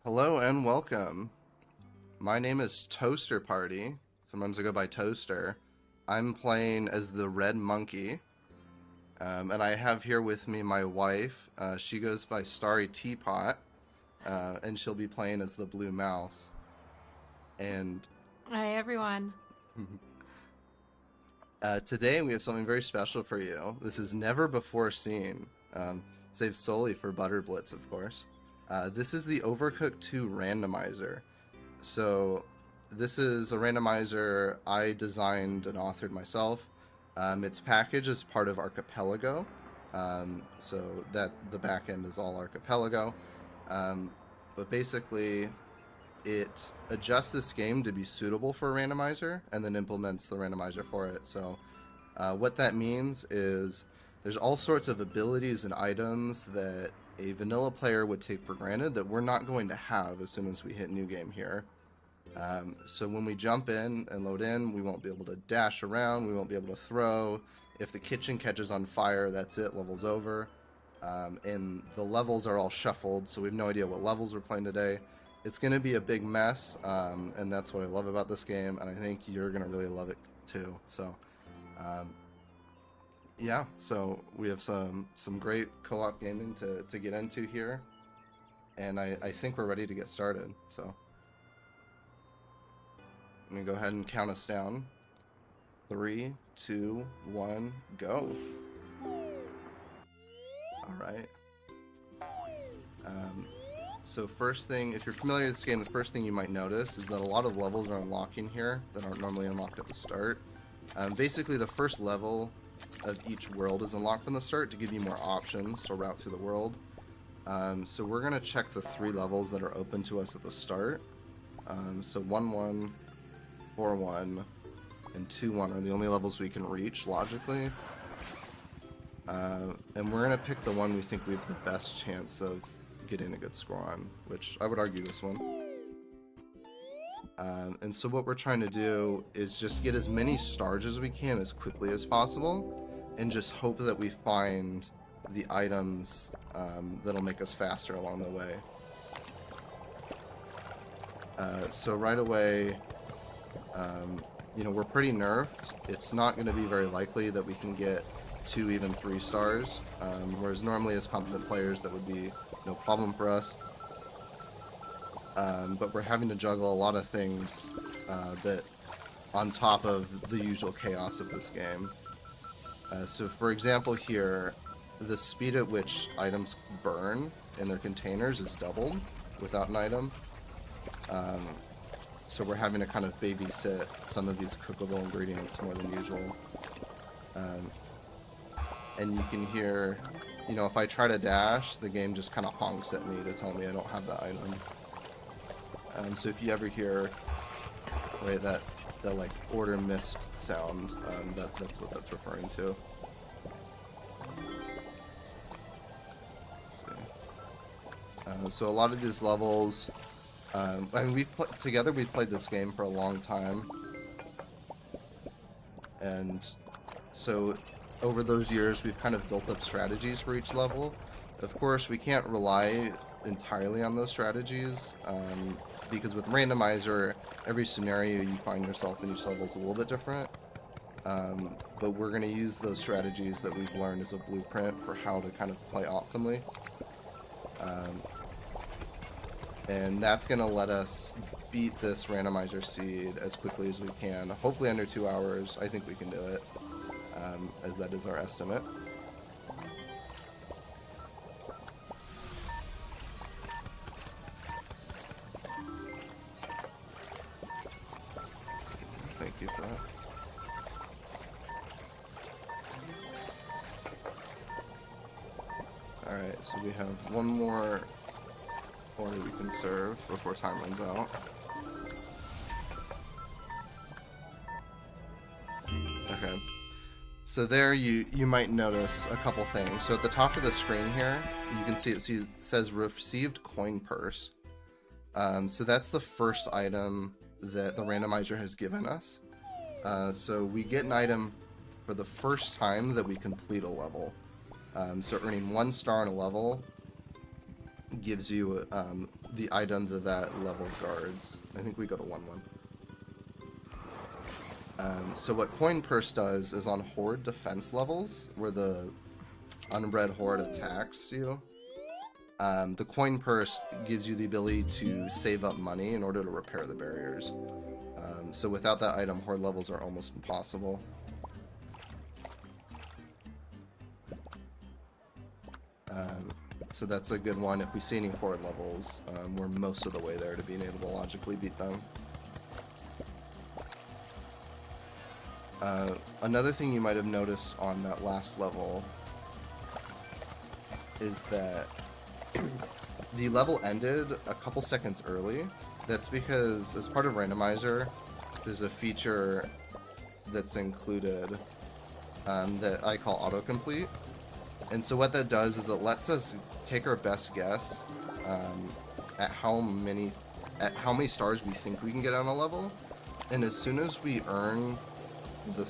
Hello and welcome. My name is Toaster Party. Sometimes I go by Toaster. I'm playing as the Red Monkey. And I have here with me my wife. She goes by Starry Teapot. And she'll be playing as the Blue Mouse. And Hi, everyone. today we have something very special for you. This is never before seen. Saved solely for Butter Blitz, of course. This is the Overcooked 2 Randomizer. So this is a randomizer I designed and authored myself. It's packaged as part of Archipelago, so that the back end is all Archipelago. But basically, it adjusts this game to be suitable for a randomizer and then implements the randomizer for it. So what that means is there's all sorts of abilities and items that a vanilla player would take for granted that we're not going to have as soon as we hit new game here. So when we jump in and load in, we won't be able to dash around, we won't be able to throw. If the kitchen catches on fire, that's it, level's over. And the levels are all shuffled, so we have no idea what levels we're playing today. It's going to be a big mess, and that's what I love about this game, and I think you're going to really love it too. So, yeah, so we have some great co-op gaming to get into here, and I think we're ready to get started. So I'm going to go ahead and count us down. 3, 2, 1, go. All right. So first thing, if you're familiar with this game, the first thing you might notice is that a lot of levels are unlocking here that aren't normally unlocked at the start. Basically, the first level of each world is unlocked from the start to give you more options to route through the world. So we're going to check the 3 levels that are open to us at the start. So 1-1, 4-1, and 2-1 are the only levels we can reach, logically. And we're going to pick the one we think we have the best chance of getting a good score on, which I would argue this one. And so what we're trying to do is just get as many stars as we can as quickly as possible, and just hope that we find the items that'll make us faster along the way. So right away, we're pretty nerfed. It's not going to be very likely that we can get 2, even 3 stars, whereas normally as competent players that would be no problem for us. But we're having to juggle a lot of things that on top of the usual chaos of this game. So for example here, the speed at which items burn in their containers is doubled without an item. So we're having to kind of babysit some of these cookable ingredients more than usual. And you can hear, if I try to dash, the game just kind of honks at me to tell me I don't have the item. So if you ever hear, right, that like order missed sound, that's what that's referring to. Let's see. So a lot of these levels, we've played this game for a long time, and so over those years we've kind of built up strategies for each level. Of course, we can't rely entirely on those strategies, because with Randomizer, every scenario you find yourself in each level is a little bit different. But we're going to use those strategies that we've learned as a blueprint for how to kind of play optimally. And that's going to let us beat this Randomizer seed as quickly as we can. Hopefully under 2 hours. I think we can do it, as that is our estimate. Thank you for that. Alright, so we have one more order we can serve before time runs out. Okay. So there you might notice a couple things. So at the top of the screen here, you can see it says received coin purse. So that's the first item that the randomizer has given us. So we get an item for the first time that we complete a level. So earning 1 star on a level gives you the item that level guards. I think we go to 1-1. So what Coin Purse does is on Horde defense levels, where the unbred Horde attacks you, the Coin Purse gives you the ability to save up money in order to repair the barriers. So without that item, Horde levels are almost impossible. So that's a good one. If we see any Horde levels, we're most of the way there to being able to logically beat them. Another thing you might have noticed on that last level is that the level ended a couple seconds early. That's because as part of Randomizer, there's a feature that's included that I call autocomplete. And so what that does is it lets us take our best guess at how many stars we think we can get on a level. And as soon as we earn the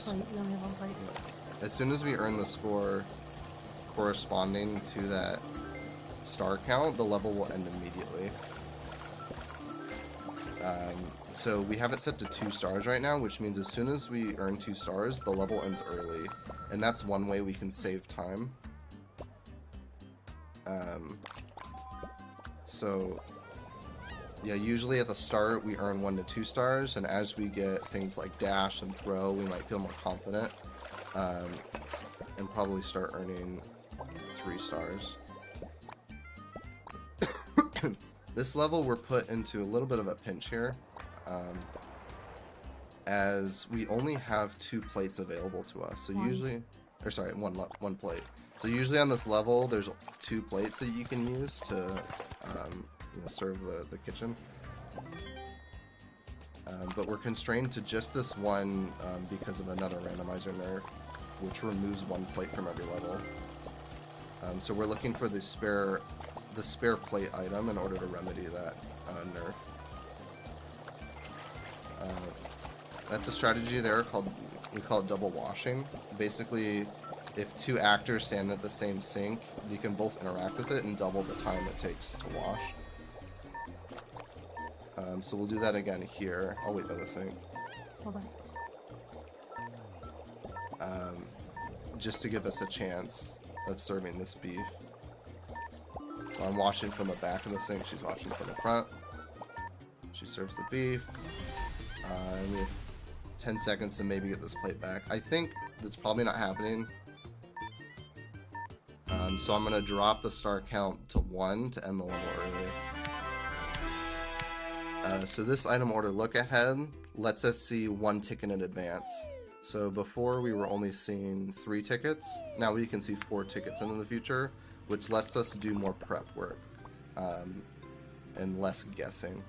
score corresponding to that star count, the level will end immediately. So we have it set to 2 stars right now, which means as soon as we earn 2 stars, the level ends early. And that's one way we can save time. So yeah, usually at the start we earn 1 to 2 stars, and as we get things like dash and throw, we might feel more confident, and probably start earning 3 stars. This level we're put into a little bit of a pinch here, as we only have 2 plates available to us. So usually, or sorry, one plate. So usually on this level, there's 2 plates that you can use to serve the kitchen. But we're constrained to just this one because of another randomizer nerf, which removes 1 plate from every level. So we're looking for the spare plate item in order to remedy that nerf. That's a strategy there we call it double washing. Basically, if 2 actors stand at the same sink, you can both interact with it and double the time it takes to wash. So we'll do that again here. I'll wait by the sink. Hold on. Just to give us a chance of serving this beef. So I'm washing from the back of the sink, she's washing from the front. She serves the beef. And we have 10 seconds to maybe get this plate back. I think that's probably not happening. So I'm going to drop the star count to 1 to end the level early. So this item order look ahead lets us see 1 ticket in advance. So before we were only seeing 3 tickets, now we can see 4 tickets into the future, which lets us do more prep work and less guessing.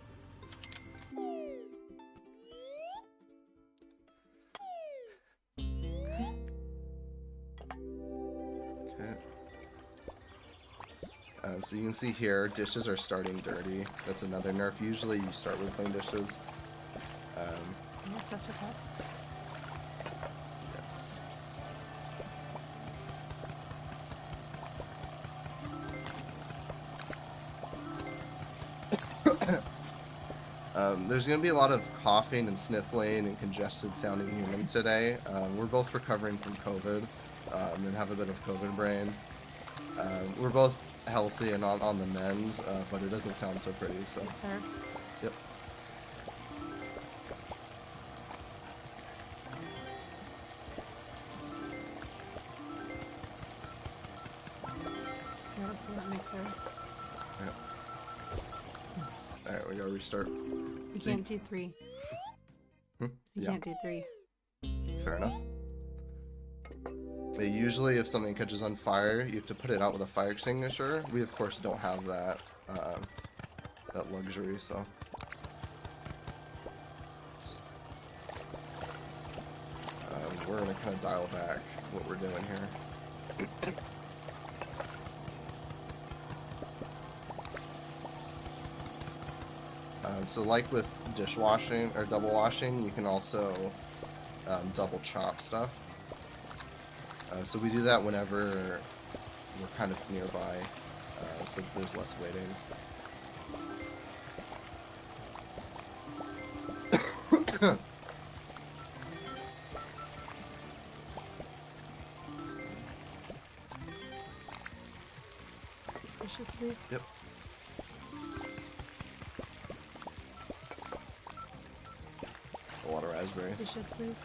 So you can see here, dishes are starting dirty. That's another nerf. Usually you start with clean dishes. Yes, that's okay. Yes. There's going to be a lot of coughing and sniffling and congested sounding humans today. We're both recovering from COVID and have a bit of COVID brain. We're both healthy and on the mend, but it doesn't sound so pretty. So. Yes, sir. Yep. That mixer. Yep. Alright, we gotta restart. You can't do 3. You can't do 3. Fair enough. Usually if something catches on fire, you have to put it out with a fire extinguisher. We of course don't have that that luxury, so we're gonna kind of dial back what we're doing here. So like with dishwashing or double washing, you can also double chop stuff. So we do that whenever we're kind of nearby, so there's less waiting. Dishes, please. Yep. A lot of raspberry. Dishes, please.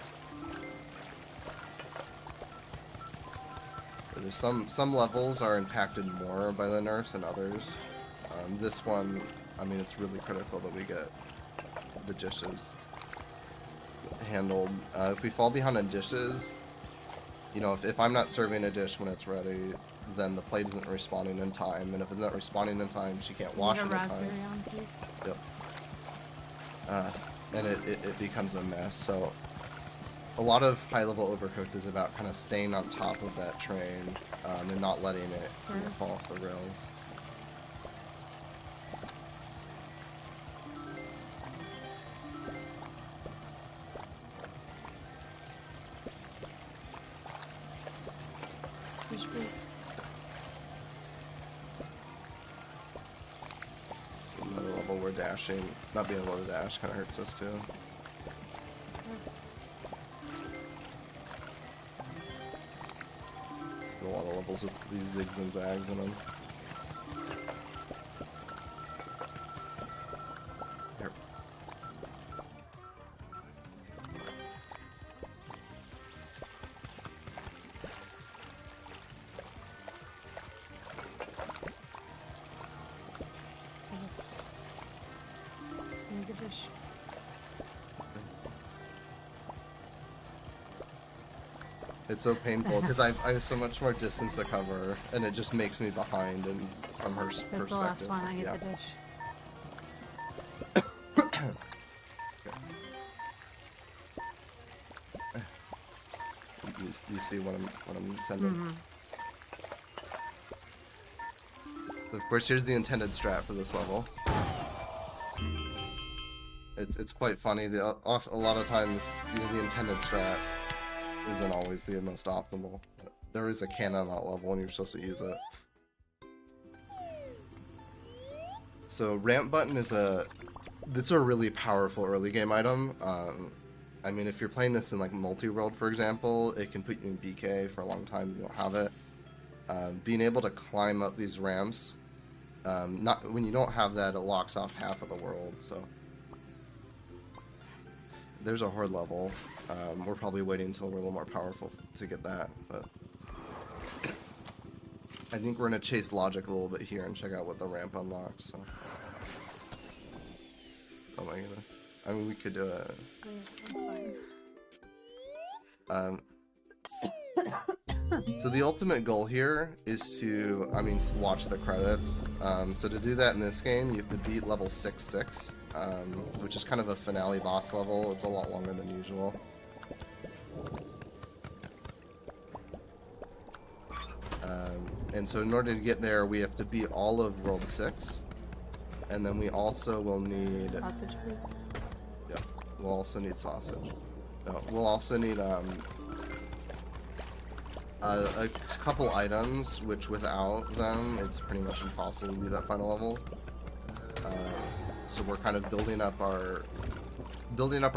There's some levels are impacted more by the nerfs than others. This one, I mean, it's really critical that we get the dishes handled. If we fall behind on dishes, you know, if I'm not serving a dish when it's ready, then the plate isn't responding in time, and if it's not responding in time, she can't wash it in time. Raspberry on, please. Yep. And it becomes a mess. So a lot of high-level Overcooked is about kind of staying on top of that train and not letting it fall off the rails. Dish, please. It's another level where dashing, not being able to dash, kind of hurts us too. A lot of levels with these zigs and zags in them. Here. Need the dish. It's so painful because I have so much more distance to cover, and it just makes me behind. And from her perspective, That's the last one. I get the dish. You see what I'm sending. Mm-hmm. Of course, here's the intended strat for this level. It's quite funny. A lot of times, you know, the intended strat isn't always the most optimal. There is a cannon on that level, and you're supposed to use it. So ramp button is a really powerful early game item. I mean, if you're playing this in like multi-world, for example, it can put you in BK for a long time. You don't have it. Being able to climb up these ramps, not when you don't have that, it locks off half of the world. So there's a horde level. We're probably waiting until we're a little more powerful to get that, but I think we're gonna chase logic a little bit here and check out what the ramp unlocks. So. Oh my goodness. I mean, we could do it. That's fine. So the ultimate goal here is to, I mean, watch the credits. So to do that in this game, you have to beat level 6-6, which is kind of a finale boss level. It's a lot longer than usual. And so in order to get there, we have to beat all of World 6. And then we also will need... Sausage, please. Yeah, we'll also need sausage. No, we'll also need a couple items, which without them, it's pretty much impossible to do that final level. So we're kind of building up our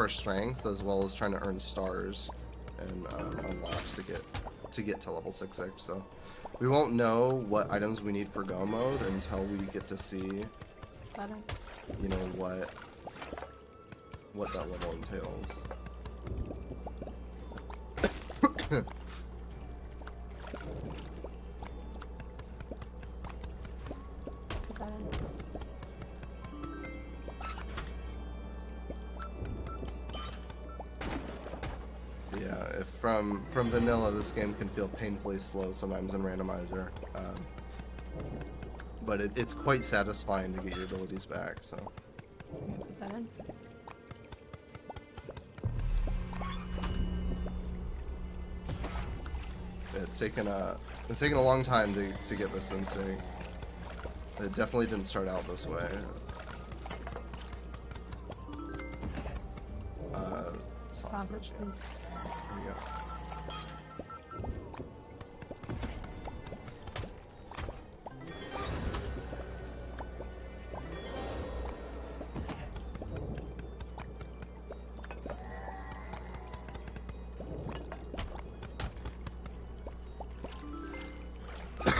strength as well as trying to earn stars and unlocks to get to level 6-6. So we won't know what items we need for go mode until we get to see, you know, what that level entails. Yeah, if from vanilla, this game can feel painfully slow sometimes in Randomizer, but it's quite satisfying to get your abilities back. So. Put that in. It's taken a long time to get this in sync. It definitely didn't start out this way. Sausage, please. There you go.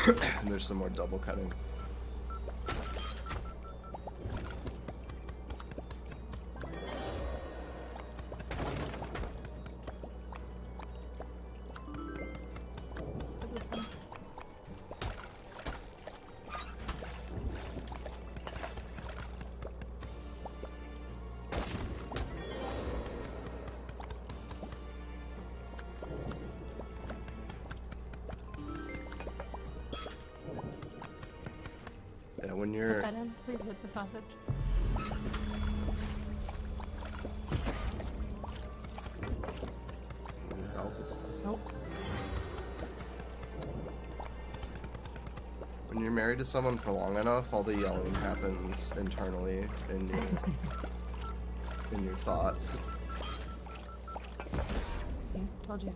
And there's some more double cutting. Put this in. Yeah, when Put you're... that in, please, with the sausage. Nope. When you're married to someone for long enough, all the yelling happens internally in your thoughts. See, told you.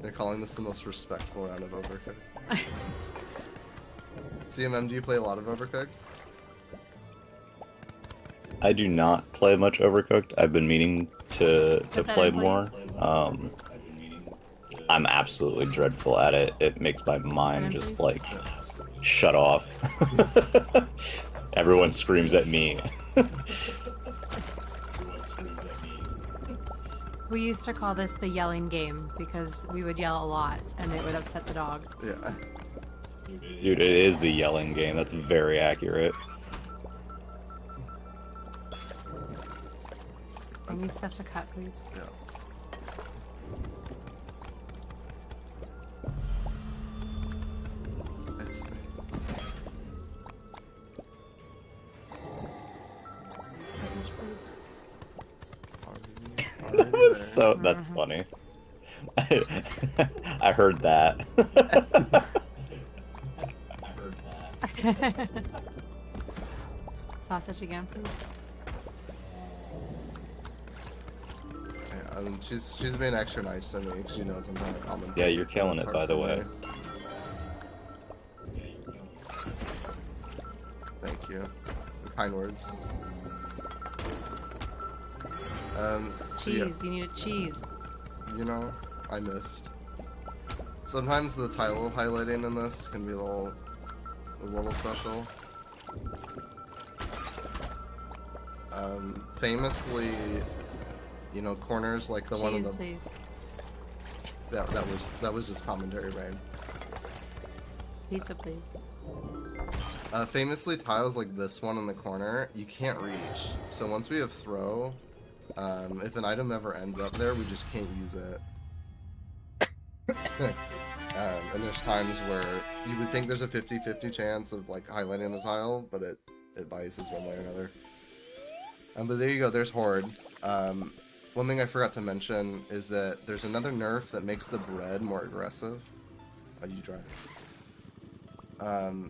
They're calling this the most respectful round of Overcooked. CMM, do you play a lot of Overcooked? I do not play much Overcooked. I've been meaning to Put that play in, more. I'm absolutely dreadful at it. It makes my mind just like shut off. Everyone screams at me. We used to call this the yelling game because we would yell a lot and it would upset the dog. Yeah. Dude, it is the yelling game. That's very accurate. I need stuff to cut, please. Yeah. It's... Sausage, please. So that's funny. I heard that. Sausage again, please. Yeah, she's being extra nice to me because she knows I'm trying to comment. Yeah, you're killing it, by the way. Thank you. The kind words. So Cheese, yeah, you need a cheese. you know, I missed. Sometimes the title highlighting in this can be a little special. Famously, you know, corners like the Cheese, one in the please. that was just commentary, right? Pizza, please. Famously, tiles like this one in the corner, you can't reach. So once we have throw, if an item ever ends up there, we just can't use it. And there's times where you would think there's a 50-50 chance of like highlighting the tile, but it biases one way or another. But there you go, there's Horde. One thing I forgot to mention is that there's another nerf that makes the bread more aggressive. You drive.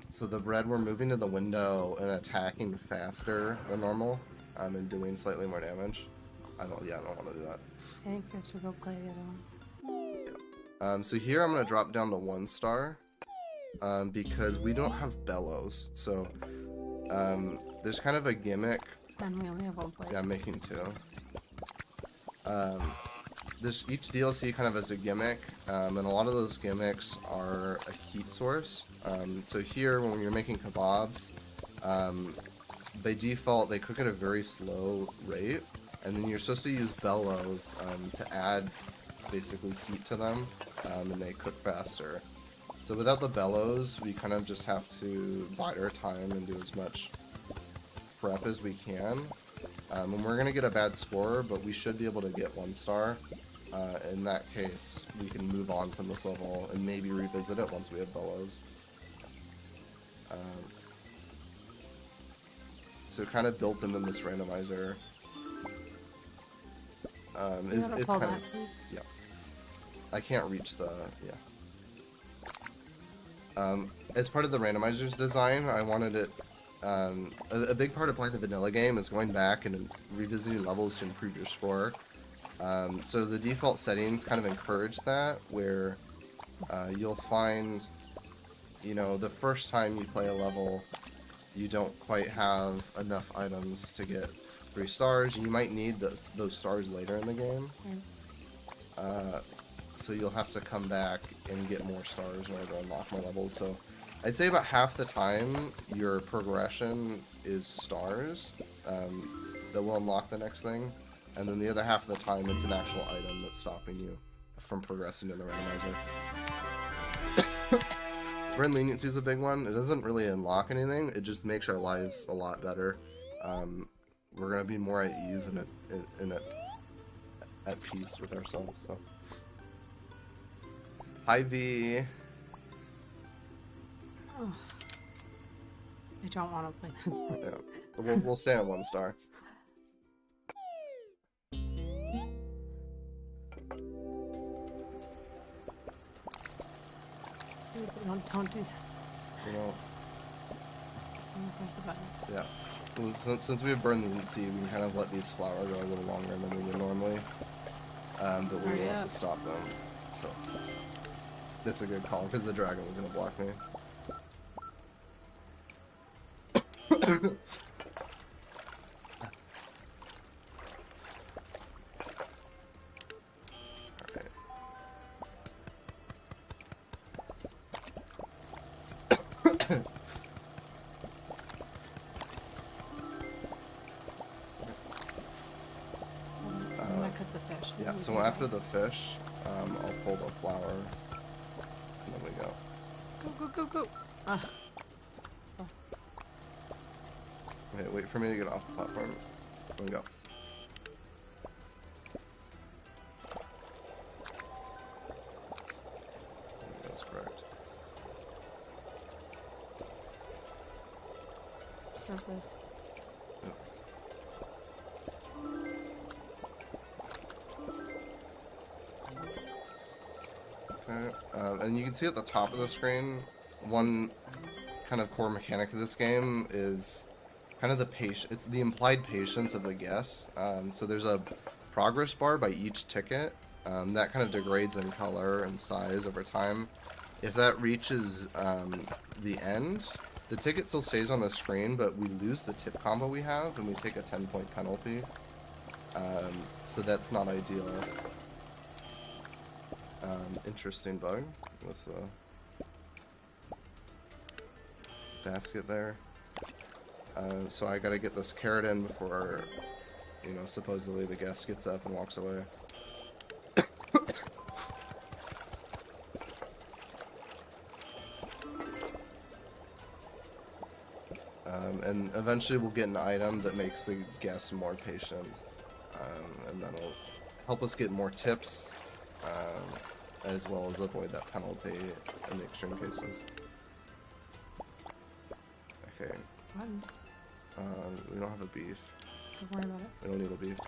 So the bread, we're moving to the window and attacking faster than normal, and doing slightly more damage. I don't want to do that. I think we have to go play the other one. So here I'm going to drop down to 1 star, because we don't have bellows. So, there's kind of a gimmick. Then we only have one plate. Yeah, I'm making 2. Each DLC kind of has a gimmick, and a lot of those gimmicks are a heat source. So here, when you're making kebabs, by default, they cook at a very slow rate, and then you're supposed to use bellows to add basically heat to them, and they cook faster. So without the bellows, we kind of just have to bide our time and do as much prep as we can. And we're going to get a bad score, but we should be able to get 1 star. In that case, we can move on from this level and maybe revisit it once we have bellows. So kind of built into this randomizer is pull kind that, of... please? Yeah. I can't reach the... yeah. As part of the randomizer's design, I wanted it... a big part of playing the vanilla game is going back and revisiting levels to improve your score. So the default settings kind of encourage that, where you'll find, you know, the first time you play a level, you don't quite have enough items to get 3 stars. You might need those stars later in the game. so you'll have to come back and get more stars in order to unlock more levels. So I'd say about half the time your progression is stars that will unlock the next thing, and then the other half of the time it's an actual item that's stopping you from progressing to the randomizer. Friend leniency is a big one. It doesn't really unlock anything, it just makes our lives a lot better. We're gonna be more at ease and at peace with ourselves. So, hi V. Oh, I don't want to play this one. Yeah. We'll stay on 1 star. Don't do that. You know. Press the button. Yeah. Well, since we have burned the leniency, we can kind of let these flower go a little longer than we would normally. But we Hurry will have up. to stop them. So that's a good call because the dragon was gonna block me. I'm gonna cut the fish. Yeah, so after the fish, I'll pull the flower, and then we go. Go. Ugh. So, Okay, wait for me to get off the platform. Then we go. That's correct. start this. Okay, and you can see at the top of the screen, one kind of core mechanic of this game is kind of it's the implied patience of the guest. So there's a progress bar by each ticket that kind of degrades in color and size over time. If that reaches the end, the ticket still stays on the screen, but we lose the tip combo we have, and we take a 10-point penalty. So that's not ideal. Interesting bug with the basket there. So I gotta get this carrot in before, you know, supposedly the guest gets up and walks away. And eventually we'll get an item that makes the guest more patient, and that'll help us get more tips, as well as avoid that penalty in the extreme cases. Okay. We don't have a beef. Don't worry about it. We don't need a beef.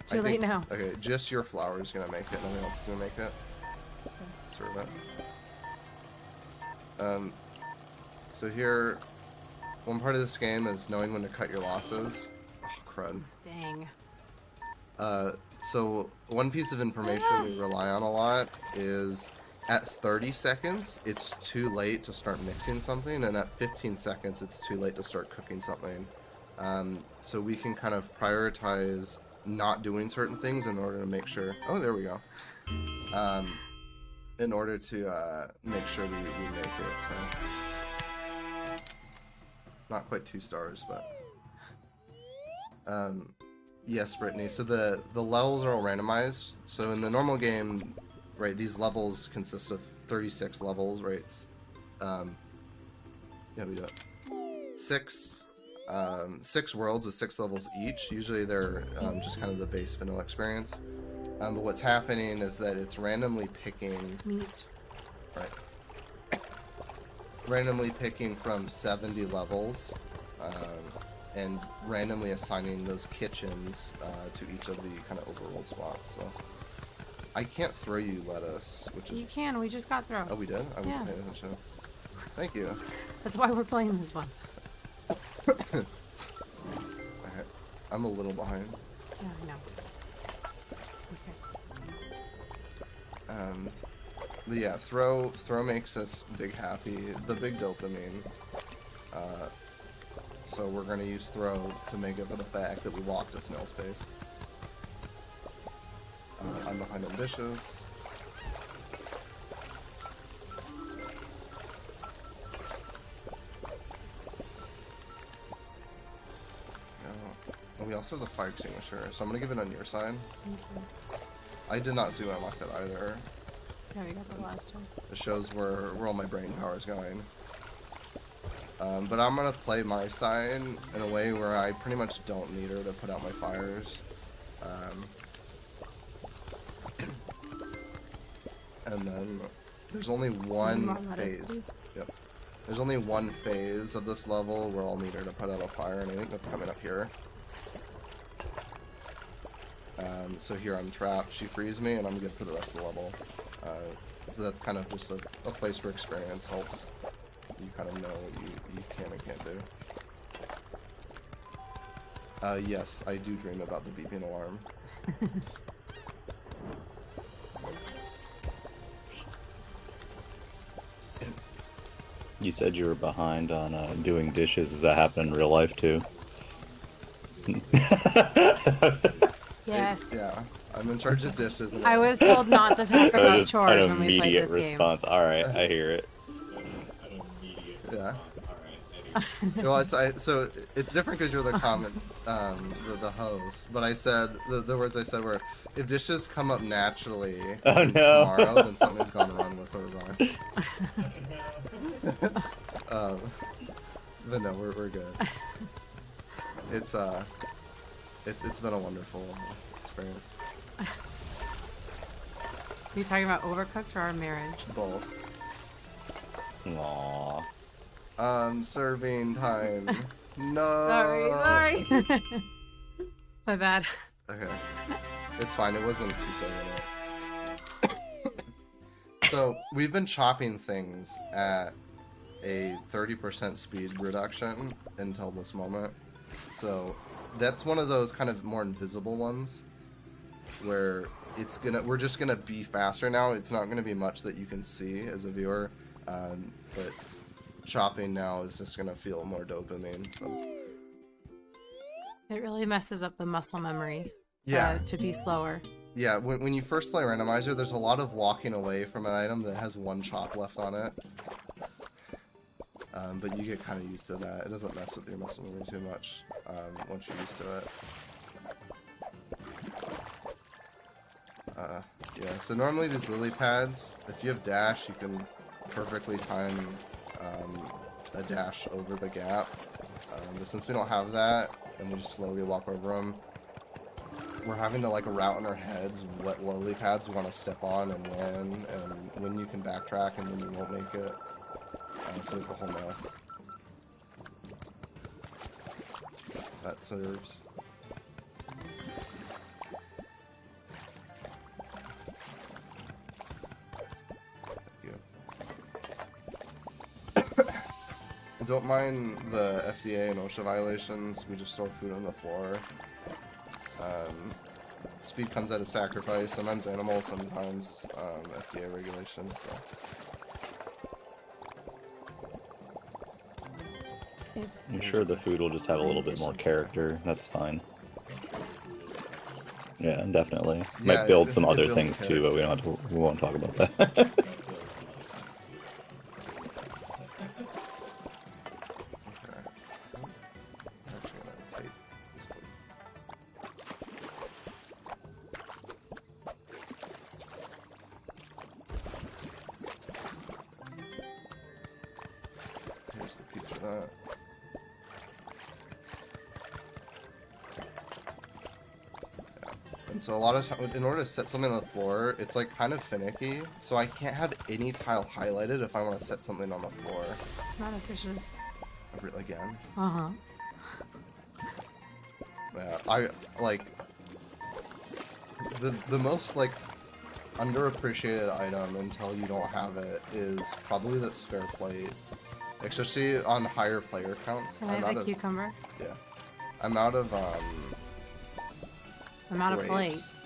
Too late now. Okay, just your flower is gonna make it. Nothing else is gonna make it. Okay. Serve it. So here, one part of this game is knowing when to cut your losses. Oh, crud. Dang. So one piece of information we rely on a lot is at 30 seconds, it's too late to start mixing something, and at 15 seconds, it's too late to start cooking something. So we can kind of prioritize not doing certain things in order to make sure... Oh, there we go. In order to make sure we make it, so... Not quite 2 stars, but... Yes, Brittany. So the levels are all randomized. So in the normal game, right, these levels consist of 36 levels, right? Yeah, we do it. 6 worlds with 6 levels each. Usually they're just kind of the base vanilla experience. But what's happening is that it's randomly picking... Meat. Right. Randomly picking from 70 levels. And randomly assigning those kitchens to each of the kind of overworld spots. So I can't throw you lettuce, which is... You can, we just got thrown. Oh, we did? I wasn't Yeah. paying attention. Thank you. That's why we're playing this one. Okay. I'm a little behind. Yeah, I know. Okay. But yeah, throw makes us big happy. The big dopamine. So we're gonna use throw to make up for the fact that we walked a snail space. I'm behind ambitious. we also have the fire extinguisher, so I'm gonna give it on your side. Thank you. I did not see when I locked it either. Yeah, we got that last time. It shows where all my brain power is going. But I'm gonna play my side in a way where I pretty much don't need her to put out my fires. And then there's only one phase. Yep. There's only one phase of this level where I'll need her to put out a fire, and I think that's coming up here. So here I'm trapped, she frees me, and I'm good for the rest of the level. So that's kind of just a place where experience helps. You kind of know what you can and can't do. Yes, I do dream about the beeping alarm. You said you were behind on doing dishes. Does that happen in real life too? Yes. Yeah, I'm in charge of dishes. And I was told not to talk about Just chores an when we played immediate this response. game. All right, I hear it. Yeah. Well, so it's different because you're the the host. But I said the words I said were, if dishes come up naturally tomorrow, then something's gone wrong with her run. But no, we're good. It's been a wonderful experience. Are you talking about Overcooked or our marriage? Both. Aww. Serving time. No. Sorry. My bad. Okay. It's fine. It wasn't 2 minutes. So we've been chopping things at a 30% speed reduction until this moment. So that's one of those kind of more invisible ones where we're just gonna be faster now. It's not gonna be much that you can see as a viewer, but chopping now is just gonna feel more dopamine. So. It really messes up the muscle memory. Yeah. To be slower. Yeah, when you first play Randomizer, there's a lot of walking away from an item that has 1 chop left on it. But you get kind of used to that. It doesn't mess with your muscle memory too much once you're used to it. Yeah, so normally these lily pads, if you have dash, you can perfectly time a dash over the gap. But since we don't have that, and we just slowly walk over them, we're having to like route in our heads what lily pads we want to step on and when you can backtrack and when you won't make it. So it's a whole mess. That serves. Don't mind the FDA and OSHA violations, we just store food on the floor. Speed comes at a sacrifice, sometimes animals, sometimes FDA regulations. So. I'm sure the food will just have a little bit more character. That's fine. Yeah, definitely. Might Yeah, build some it other builds things too, but we won't talk about that. So a lot of times, in order to set something on the floor, it's like kind of finicky. So I can't have any tile highlighted if I want to set something on the floor. Not a dishes. Again. Uh-huh. Yeah, I like the most like underappreciated item until you don't have it is probably the spare plate, especially on higher player counts. Can I have a cucumber? Yeah, I'm out of I'm out of plates.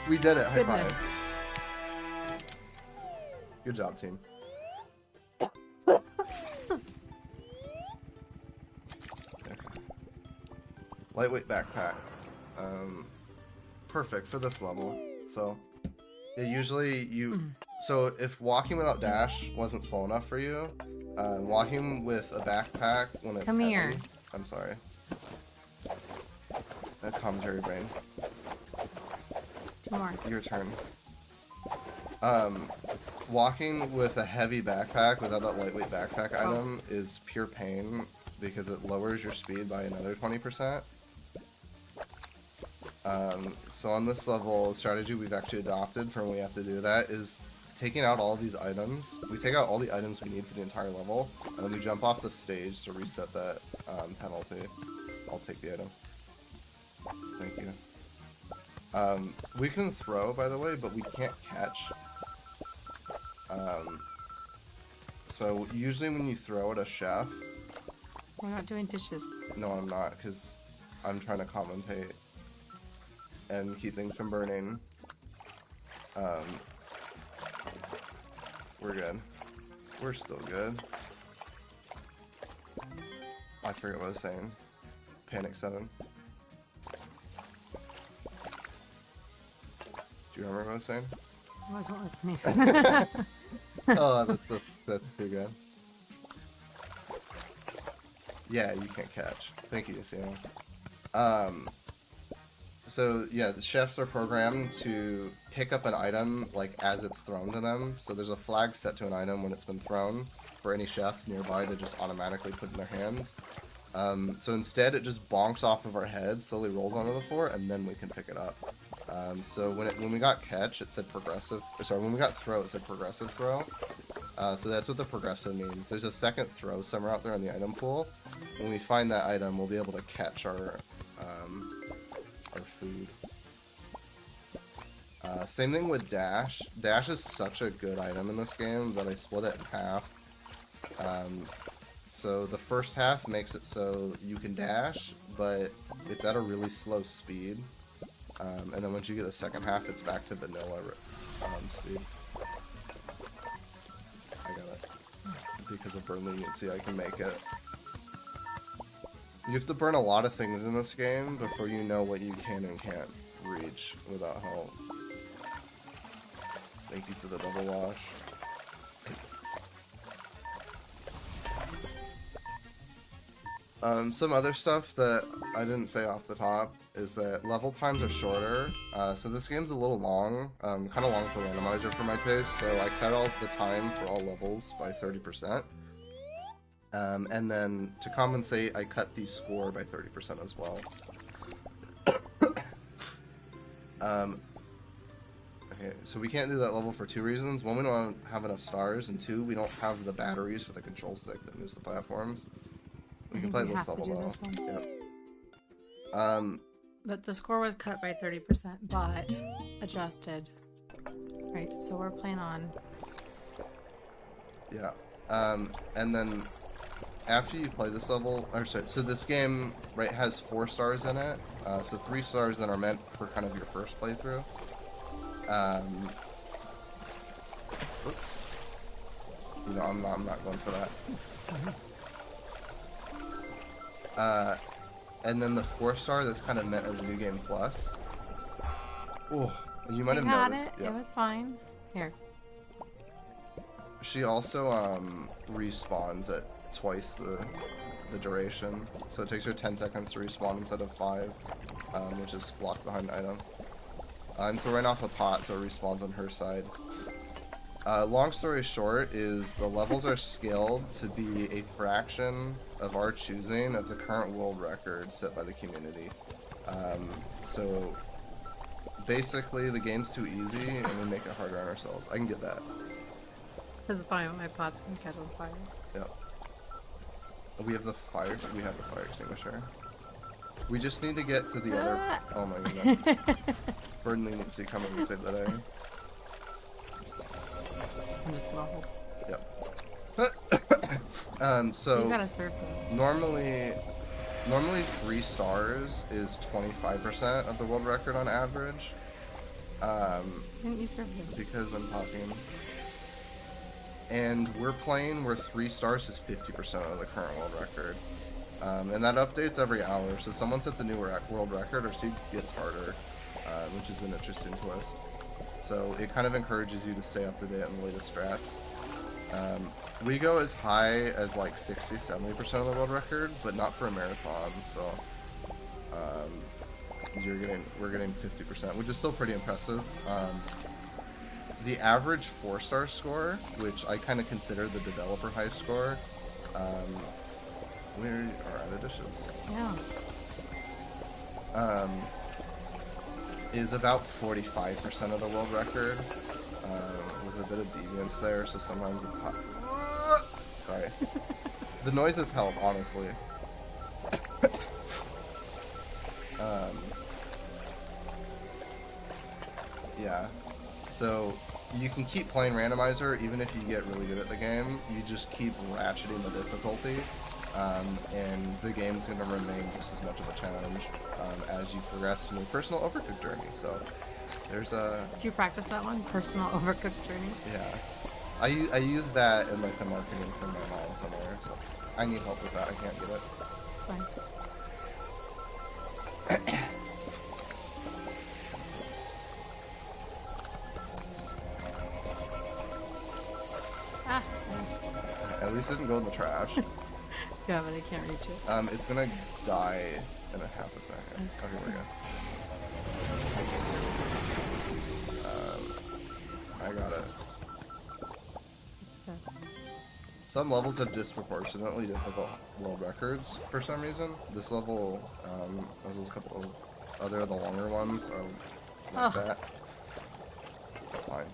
We did it. High Goodness. five. Good job, team. Lightweight backpack. Perfect for this level. So, yeah, usually you So if walking without dash wasn't slow enough for you, walking with a backpack when it's Come heavy, here. I'm sorry. A commentary brain. 2 more. Your turn. Walking with a heavy backpack without that lightweight backpack item is pure pain because it lowers your speed by another 20%. So on this level, strategy we've actually adopted for when we have to do that is taking out all these items. We take out all the items we need for the entire level, and then we jump off the stage to reset that penalty. I'll take the item. Thank you. We can throw, by the way, but we can't catch. So usually when you throw at a chef... We're not doing dishes. No, I'm not, because I'm trying to commentate and keep things from burning. We're good. We're still good. I forget what I was saying. Panic 7. Do you remember what I was saying? I wasn't listening. Oh, that's too good. Yeah, you can't catch. Thank you, Sam. So yeah, the chefs are programmed to pick up an item like as it's thrown to them. So there's a flag set to an item when it's been thrown for any chef nearby to just automatically put in their hands. So instead, it just bonks off of our heads, slowly rolls onto the floor, and then we can pick it up. So when we got catch, it said progressive. Sorry, when we got throw, it said progressive throw. So that's what the progressive means. There's a second throw somewhere out there in the item pool. When we find that item, we'll be able to catch our food. Same thing with dash. Dash is such a good item in this game that I split it in half. So the first half makes it so you can dash, but it's at a really slow speed. And then once you get the second half, it's back to vanilla speed. I got it. Because of burn leniency, I can make it. You have to burn a lot of things in this game before you know what you can and can't reach without help. Thank you for the double wash. Some other stuff that I didn't say off the top is that level times are shorter. So this game's a little long, kind of long for Randomizer for my taste, so I cut off the time for all levels by 30%. And then to compensate, I cut the score by 30% as well. Okay, so we can't do that level for 2 reasons. One, we don't have enough stars, and 2, we don't have the batteries for the control stick that moves the platforms. We can play this level though. Yep. But the score was cut by 30%, but adjusted. Right, so we're playing on. Yeah. And then after you play this level, or sorry, so this game, right, has 4 stars in it. So 3 stars that are meant for kind of your first playthrough. Oops. You know, I'm not going for that. And then the 4th star that's kind of meant as New Game Plus. Oh, you might have noticed. It was fine. Here. She also respawns at twice the duration, so it takes her 10 seconds to respawn instead of 5, which is blocked behind an item. I'm throwing off a pot, so it respawns on her side. Long story short is the levels are scaled to be a fraction of our choosing of the current world record set by the community. So basically the game's too easy and we make it harder on ourselves. I can get that. This is fine. My pot's gonna catch on fire. Yep. We have the fire extinguisher. We just need to get to the other... Oh my goodness. Burn leniency coming to save the day. I'm just gonna hold. Yep. So You gotta serve them. normally 3 stars is 25% of the world record on average. Didn't you serve them? Because I'm talking. And we're playing where 3 stars is 50% of the current world record. And that updates every hour, so someone sets a new world record, or seed gets harder, which is an interesting twist. so it kind of encourages you to stay up to date on the latest strats. We go as high as like 60-70% of the world record, but not for a marathon, so we're getting 50%, which is still pretty impressive. The average 4-star score, which I kind of consider the developer high score, where are out of dishes? Yeah. Is about 45% of the world record. With a bit of deviance there, so sometimes it's hot. Sorry. The noises help, honestly. Yeah. So you can keep playing Randomizer even if you get really good at the game. You just keep ratcheting the difficulty, and the game's going to remain just as much of a challenge as you progress in your personal Overcooked journey. So there's a... Did you practice that one? Personal Overcooked journey? Yeah. I use that in like the marketing for my mom somewhere, so I need help with that. I can't get it. It's fine. Ah, thanks. At least it didn't go in the trash. Yeah, but I can't reach it. It's gonna die in a half a second. Oh, here we go. I got it. It's the... Some levels have disproportionately difficult world records for some reason. This level, as well as a couple of other of the longer ones, are like that. That's fine.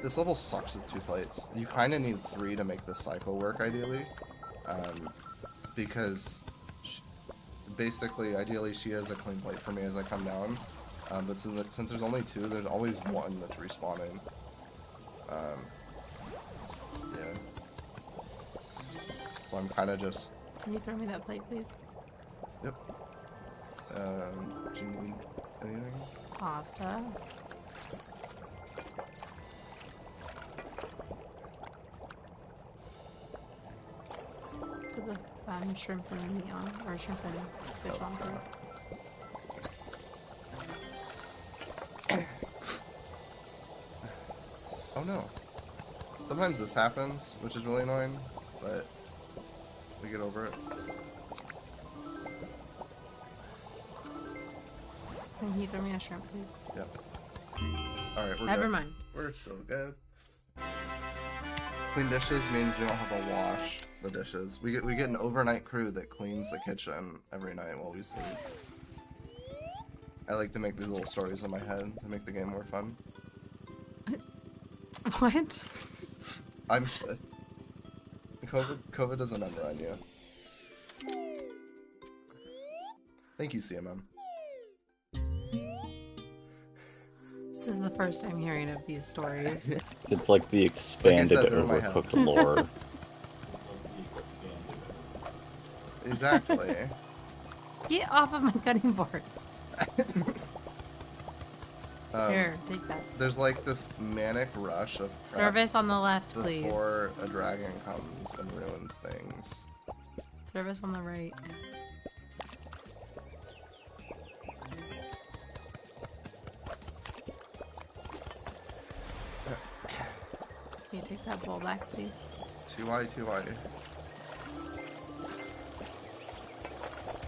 This level sucks with 2 plates. You kind of need 3 to make this cycle work, ideally. Because basically, ideally, she has a clean plate for me as I come down. But since there's only 2, there's always 1 that's respawning. Yeah. So I'm kind of just... Can you throw me that plate, please? Yep. Do you need anything? Pasta. Put the shrimp and meat on, or shrimp and fish on, please. Oh no. Sometimes this happens, which is really annoying, but we get over it. Can you throw me a shrimp, please? Yep. Alright, we're Never good. mind. We're so good. Clean dishes means we don't have to wash the dishes. We get an overnight crew that cleans the kitchen every night while we sleep. I like to make these little stories in my head to make the game more fun. What? I'm good. COVID doesn't number on you. Thank you, CMM. This is the first I'm hearing of these stories. It's like the expanded they're in my head. Overcooked lore. Exactly. Get off of my cutting board. Here, take that. There's like this manic rush of prep Service on the left, please. before a dragon comes and ruins things. Service on the right. Can you take that bowl back, please? 2Y, 2Y.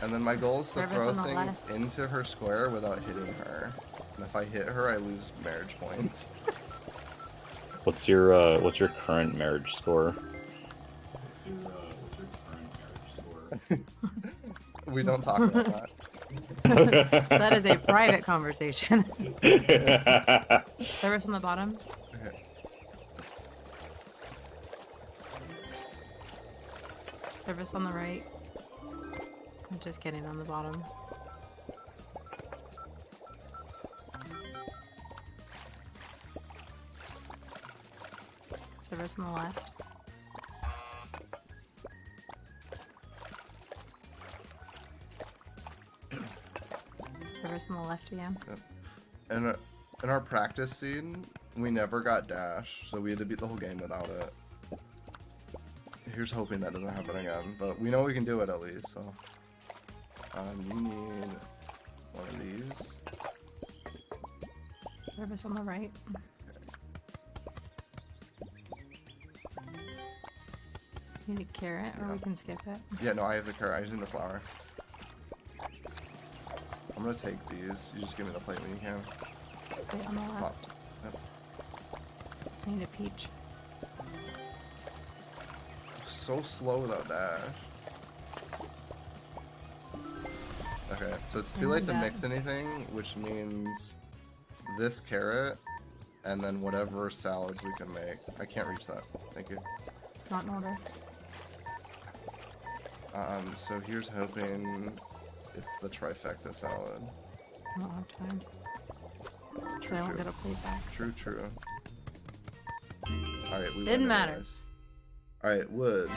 And then my goal is to Service throw on the things left. into her square without hitting her. And if I hit her, I lose marriage points. What's your current marriage score? We don't talk about that. That is a private conversation. Service on the bottom. Okay. Service on the right. I'm just kidding, on the bottom. Service on the left. Service on the left again. Yep. And in our practice scene, we never got dash, so we had to beat the whole game without it. Here's hoping that doesn't happen again, but we know we can do it at least, so... you need one of these. Service on the right. Need a carrot, or we can skip it. Yeah, no, I have the carrot. I just need the flour. I'm gonna take these. You just give me the plate when you can. Wait, on the left. Popped. Yep. I need a peach. So slow without dash. Okay, so it's too late to mix anything, which means this carrot and then whatever salads we can make. I can't reach that. Thank you. It's not in order. So here's hoping it's the trifecta salad. I don't have time. True, I won't true. get a plate back. True, true. Alright, we Didn't win matter. anyways. Alright, wood.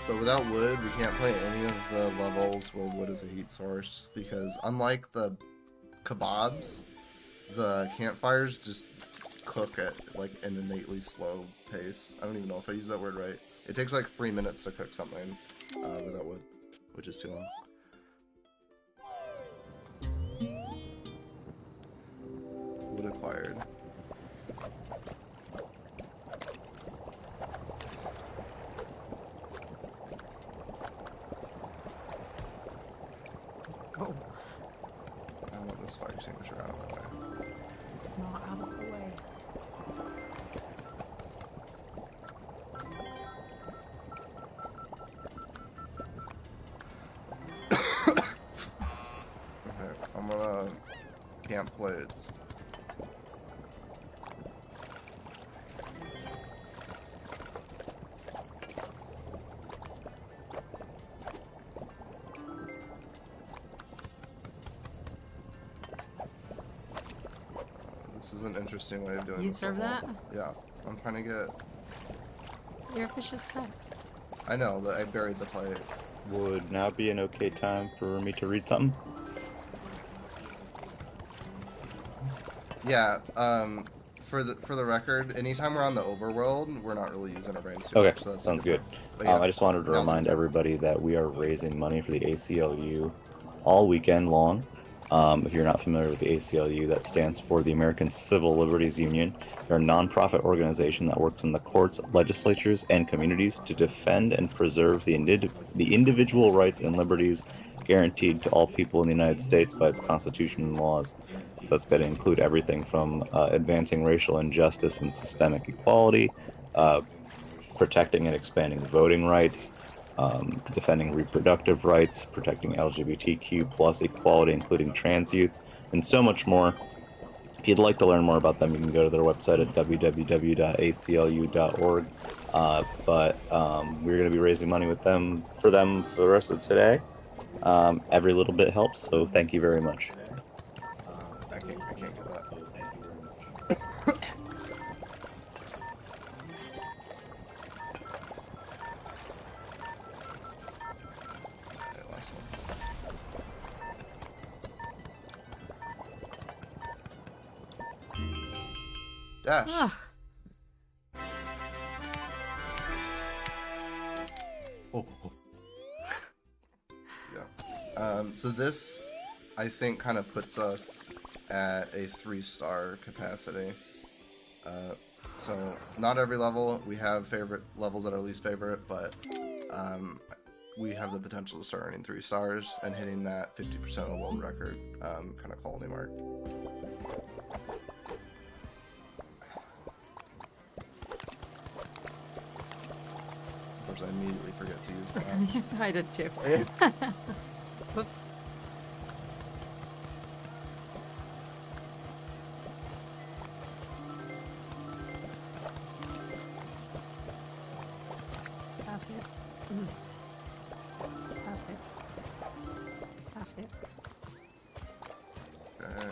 So without wood, we can't play any of the levels where wood is a heat source, because unlike the kebabs, the campfires just cook at like an innately slow pace. I don't even know if I use that word right. It takes like 3 minutes to cook something without wood, which is too long. Wood acquired. Go. I want this fire extinguisher out of my way. Not out of the way. Okay, I'm gonna camp plates. This is an interesting way of doing You this serve level. that? Yeah, I'm trying to get. Your fish is cut. I know that I buried the plate. Would now be an okay time for me to read something? Yeah. For the record, anytime we're on the overworld, we're not really using our brains too Okay, much. So that's sounds good. But yeah, I just wanted to now's the remind time. everybody that we are raising money for the ACLU all weekend long. If you're not familiar with the ACLU, that stands for the American Civil Liberties Union. They're a nonprofit organization that works in the courts, legislatures, and communities to defend and preserve the individual rights and liberties guaranteed to all people in the United States by its Constitution and laws. So that's going to include everything from advancing racial injustice and systemic equality, protecting and expanding voting rights, defending reproductive rights, protecting LGBTQ plus equality, including trans youth, and so much more. If you'd like to learn more about them, you can go to their website at www.aclu.org. But we're going to be raising money with them for the rest of today. Every little bit helps, so thank you very much. I can't get that. Okay, last one. Dash. Ugh. Oh. Yeah. So this, I think, kind of puts us at a 3-star capacity. So not every level. We have favorite levels that are least favorite, but we have the potential to start earning 3 stars and hitting that 50% of the world record kind of quality mark. Of course, I immediately forget to use that. I did too. Whoops. Basket. Basket. Basket. Okay.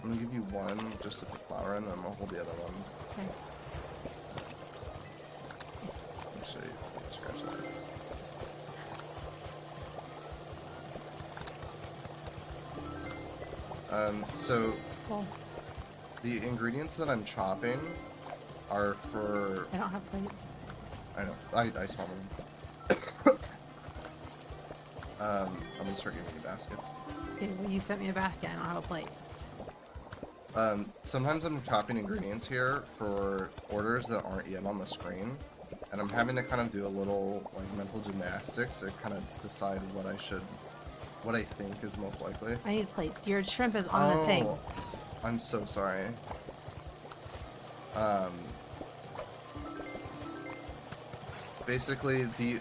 I'm gonna give you one just to put flour in, and I'm gonna hold the other one. Okay. Actually, scratch that. So Cool. the ingredients that I'm chopping are for. I don't have plates. I know. I swallowed them. I'm gonna start giving you baskets. Okay, well, you sent me a basket. I don't have a plate. Sometimes I'm chopping ingredients here for orders that aren't yet on the screen, and I'm having to kind of do a little like mental gymnastics to kind of decide what I think is most likely. I need plates. Your shrimp is on the thing. I'm so sorry. Basically, the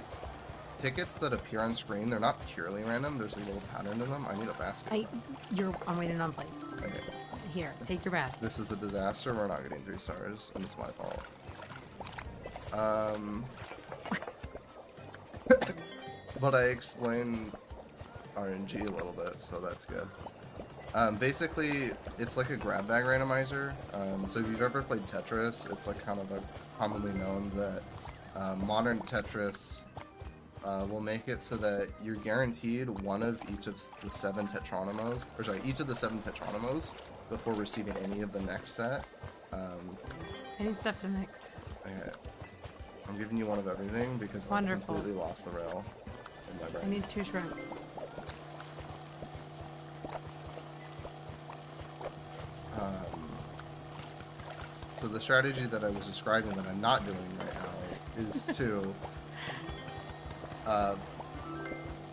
tickets that appear on screen, they're not purely random. There's a little pattern in them. I need a basket. I'm waiting on plates. Okay. Here, take your basket. This is a disaster. We're not getting 3 stars, and it's my fault. But I explained RNG a little bit, so that's good. Basically, it's like a grab bag randomizer. So if you've ever played Tetris, it's like kind of commonly known that modern Tetris will make it so that you're guaranteed one of each of the 7 tetronymos, or sorry, each of the 7 tetronymos before receiving any of the next set. I need stuff to mix. Okay. I'm giving you one of everything because I completely lost the rail in my brain. I need 2 shrimp. So the strategy that I was describing that I'm not doing right now is to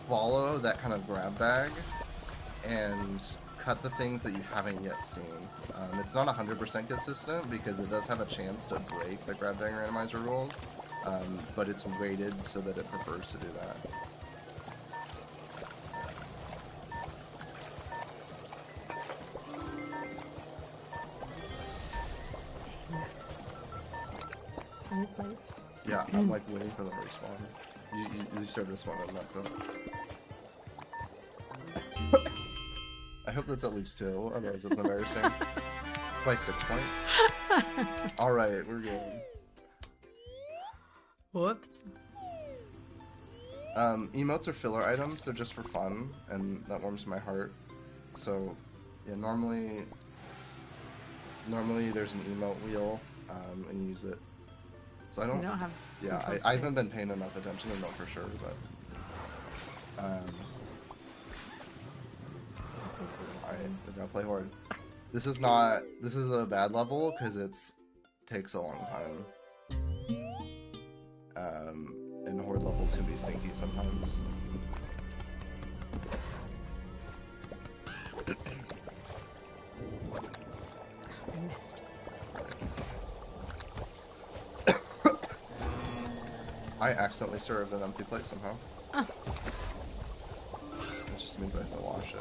follow that kind of grab bag and cut the things that you haven't yet seen. It's not 100% consistent because it does have a chance to break the grab bag randomizer rules, but it's weighted so that it prefers to do that. Any plates? Yeah, I'm like waiting for them to respawn. You serve this one and that's it. I hope that's at least 2, otherwise it's embarrassing. By 6 points. Alright, we're good. Whoops. Emotes are filler items, they're just for fun, and that warms my heart. So, yeah, normally there's an emote wheel, and you use it. So I don't have... Yeah, I haven't been paying enough attention to know for sure, but... We're gonna play Horde. This is a bad level, because takes a long time. And Horde levels can be stinky sometimes. I missed. I accidentally served an empty plate somehow. Oh. It just means I have to wash it.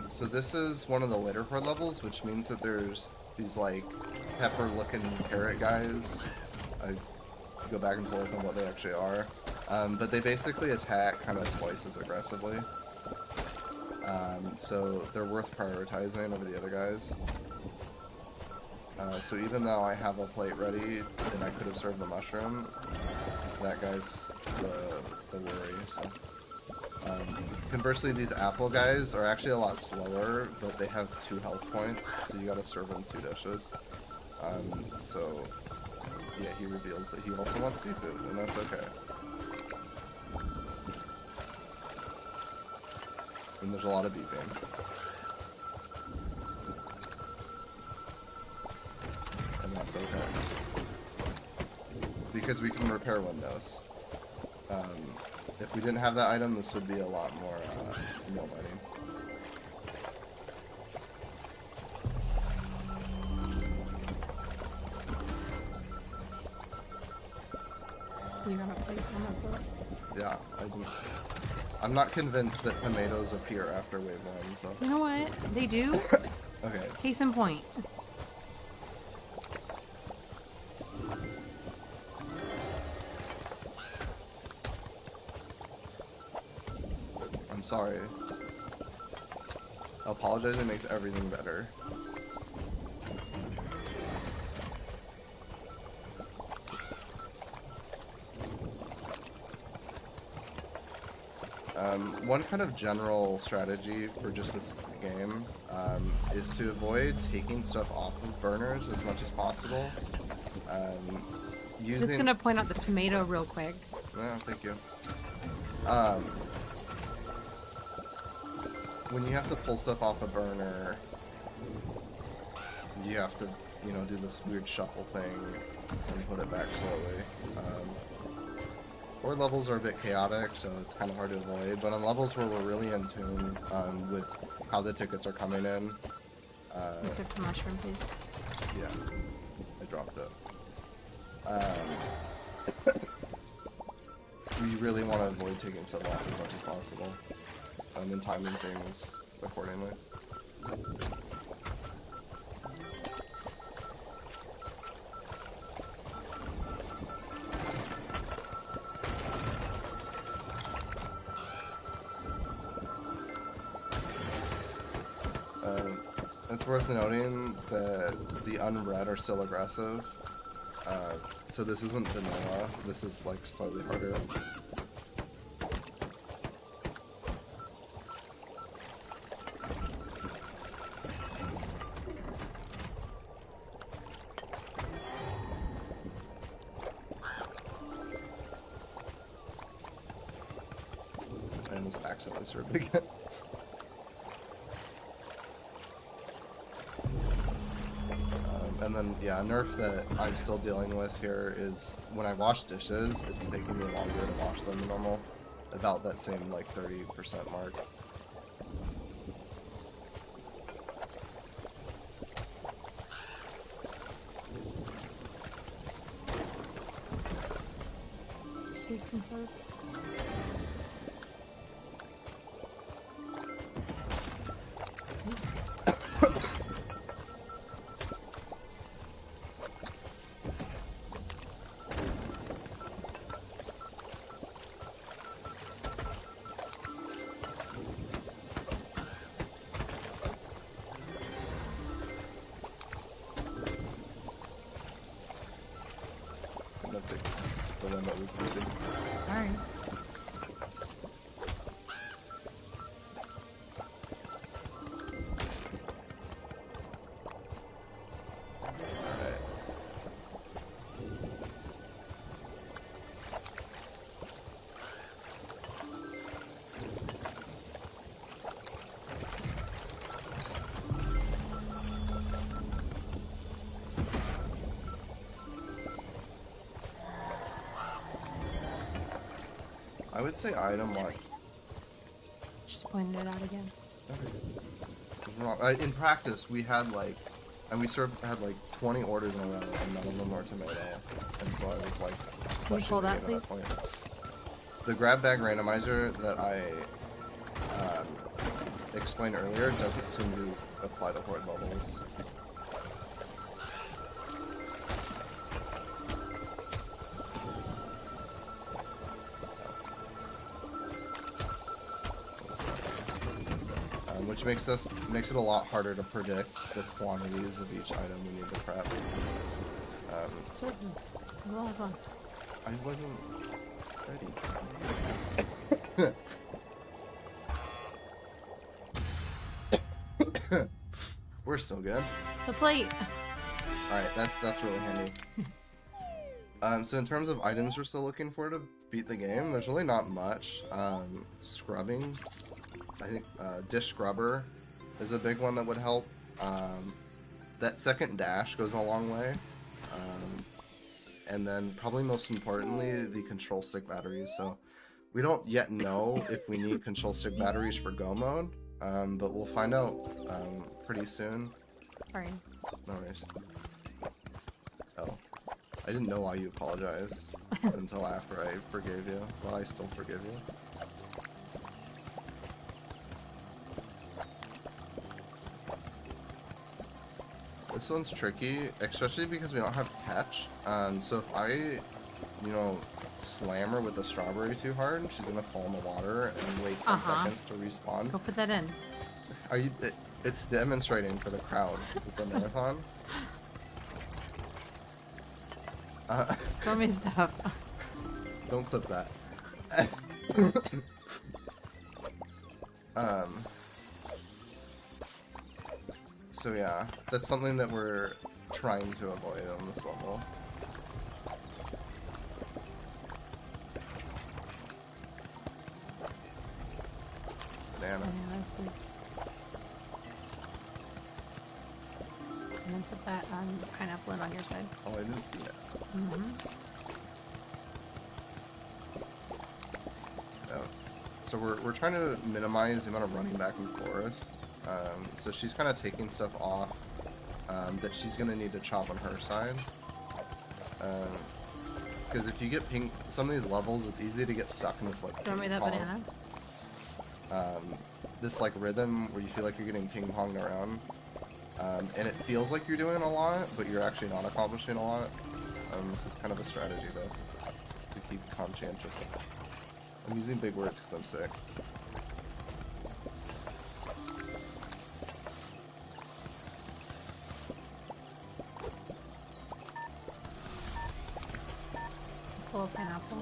So this is one of the later Horde levels, which means that there's these like pepper-looking carrot guys. I go back and forth on what they actually are, but they basically attack kind of twice as aggressively. So they're worth prioritizing over the other guys. So even though I have a plate ready and I could have served the mushroom, that guy's the worry. So. Conversely, these apple guys are actually a lot slower, but they have 2 health points, so you gotta serve them 2 dishes. So, yeah, he reveals that he also wants seafood, and that's okay. And there's a lot of beeping. And that's okay. Because we can repair windows. If we didn't have that item, this would be a lot more nail biting. You have a plate on my those? Yeah, I do. I'm not convinced that tomatoes appear after wave 1, so... You know what? They do. Okay. Case in point. I'm sorry. Apologizing makes everything better. One kind of general strategy for just this game is to avoid taking stuff off of burners as much as possible. Just gonna point out the tomato real quick. Yeah, thank you. When you have to pull stuff off a burner, you have to, you know, do this weird shuffle thing and put it back slowly. Board levels are a bit chaotic, so it's kind of hard to avoid, but on levels where we're really in tune with how the tickets are coming in... Insert the mushroom, please. Yeah, I dropped it. We really want to avoid taking stuff off as much as possible, and timing things accordingly. It's worth noting that the unread are still aggressive. So this isn't vanilla, this is like slightly harder. I almost accidentally served again. And then, yeah, a nerf that I'm still dealing with here is when I wash dishes, it's taking me longer to wash them than normal. About that same, like, 30% mark. Steve can serve. The one that was moving. Alright. Alright. I would say item like... Just pointed it out again. Wrong. In practice, we had like... And we had like 20 orders in a row, and none of them were tomato. And so I was like... Can you pull that, please? The grab bag randomizer that I explained earlier doesn't seem to apply to horde levels. Which makes it a lot harder to predict the quantities of each item we need to prep. Serve this. The last one. I wasn't ready. We're still good. The plate. Alright, that's really handy. So in terms of items we're still looking for to beat the game, there's really not much. Scrubbing. I think dish scrubber is a big one that would help. That second dash goes a long way. And then probably most importantly, the control stick batteries. So we don't yet know if we need control stick batteries for Go mode, but we'll find out pretty soon. Sorry. No worries. Oh. I didn't know why you apologized until after I forgave you. Well, I still forgive you. This one's tricky, especially because we don't have catch. So if I, you know, slam her with the strawberry too hard, she's gonna fall in the water and wait 10 seconds to respawn. Go put that in. Are you? It's demonstrating for the crowd. It's a marathon. Throw me stuff. Don't clip that. So yeah, that's something that we're trying to avoid on this level. banana. Bananas, please. And then put that pineapple in on your side. Oh, I didn't see it. Mm-hmm. Oh. So we're trying to minimize the amount of running back and forth. So she's kind of taking stuff off that she's going to need to chop on her side. Because if you get ping, some of these levels, it's easy to get stuck in this like Throw me that ping-pong. banana. This like rhythm where you feel like you're getting ping-ponged around. And it feels like you're doing a lot, but you're actually not accomplishing a lot. So it's kind of a strategy to keep conscientious. I'm using big words because I'm sick. Pull a pineapple.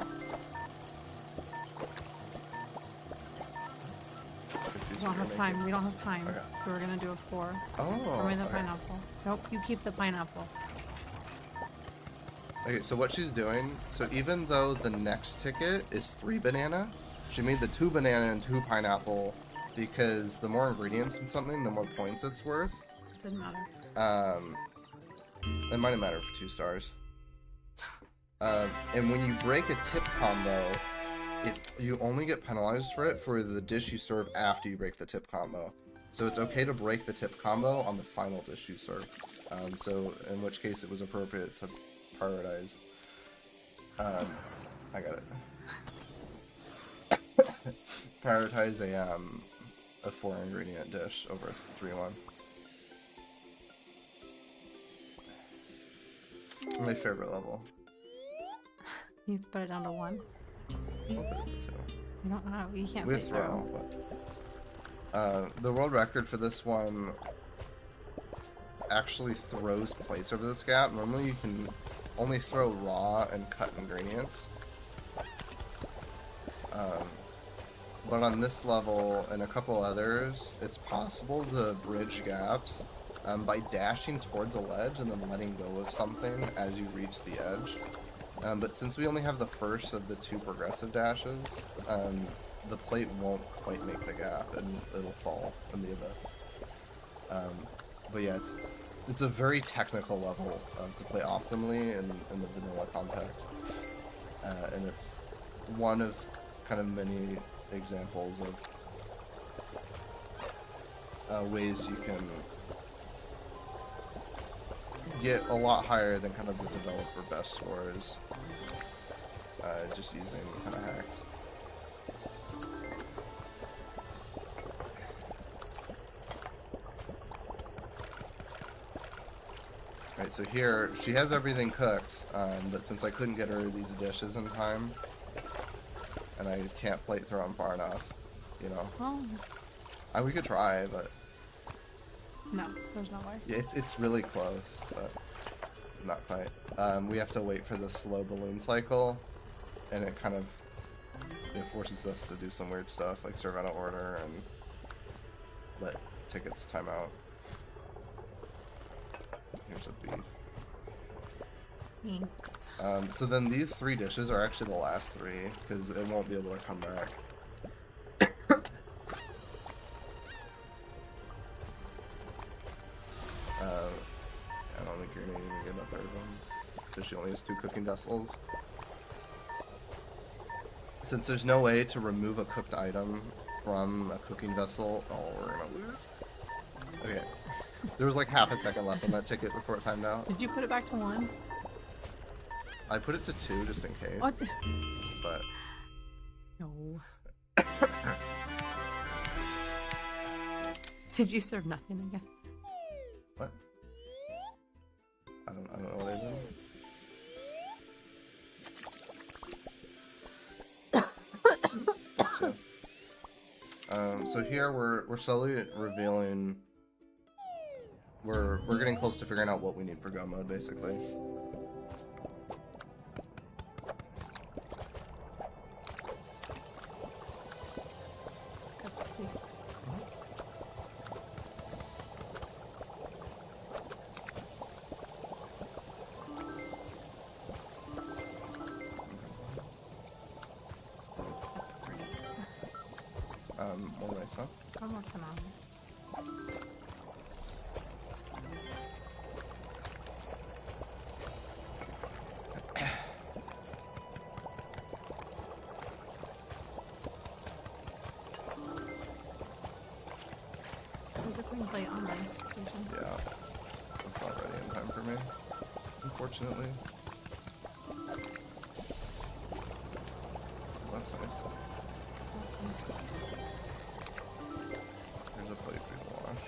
We don't have time. We don't have time. Okay. So we're gonna do a 4. Oh. Throw me the Okay. pineapple. Nope, you keep the pineapple. Okay, so what she's doing, so even though the next ticket is 3 banana, she made the 2 banana and 2 pineapple because the more ingredients in something, the more points it's worth. Doesn't matter. It might have mattered for 2 stars. And when you break a tip combo, you only get penalized for it for the dish you serve after you break the tip combo. So it's okay to break the tip combo on the final dish you serve. So in which case it was appropriate to prioritize. I got it. Prioritize a 4 ingredient dish over a 3-1. My favorite level. You put it down to 1. I'll put it to 2. You don't know. You can't We play through. throw, but the world record for this one actually throws plates over this gap. Normally you can only throw raw and cut ingredients. But on this level and a couple others, it's possible to bridge gaps by dashing towards a ledge and then letting go of something as you reach the edge. But since we only have the first of the 2 progressive dashes, the plate won't quite make the gap and it'll fall in the abyss. But yeah, it's a very technical level to play optimally in the vanilla context. And it's one of kind of many examples of ways you can get a lot higher than kind of the developer best scores just using kind of hacks. Alright, so here, she has everything cooked, but since I couldn't get her these dishes in time, and I can't plate throw them far enough, you know. Oh, We could try, but no, there's no way. yeah, it's really close, but not quite. We have to wait for the slow balloon cycle, and it kind of forces us to do some weird stuff, like serve out of order and let tickets time out. Here's a beef. Thanks. So then these 3 dishes are actually the last 3, because it won't be able to come back. I don't think you're gonna even get up there of them, because she only has 2 cooking vessels. Since there's no way to remove a cooked item from a cooking vessel, oh, we're gonna lose. Okay, there was like half a second left on that ticket before it timed out. Did you put it back to 1? I put it to 2 just in case, What? but No. Did you serve nothing again? what? I don't know what I did. So here we're slowly revealing. We're getting close to figuring out what we need for go mode, basically. Please. More nice stuff. I'm working on it. There's a clean plate on my station. Yeah. That's not ready in time for me, unfortunately. That's nice. There's a plate for you to wash.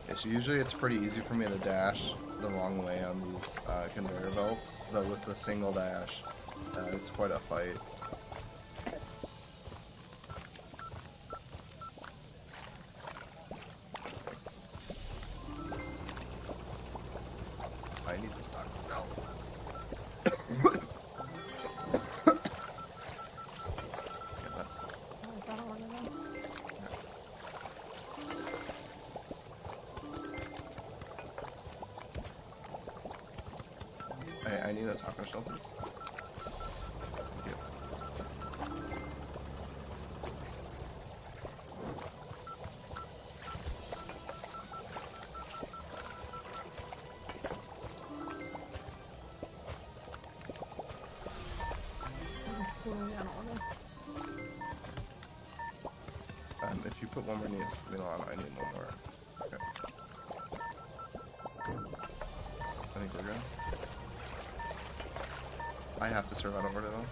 Okay, so usually it's pretty easy for me to dash the wrong way on these conveyor belts, but with the single dash, it's quite a fight. I need to stock the belt. Oh, is that a order though? I need a taco shell, please. Thank you. It's literally on order. If you put one more meal on, I need one more. Okay. I think we're good. I have to serve out of order though.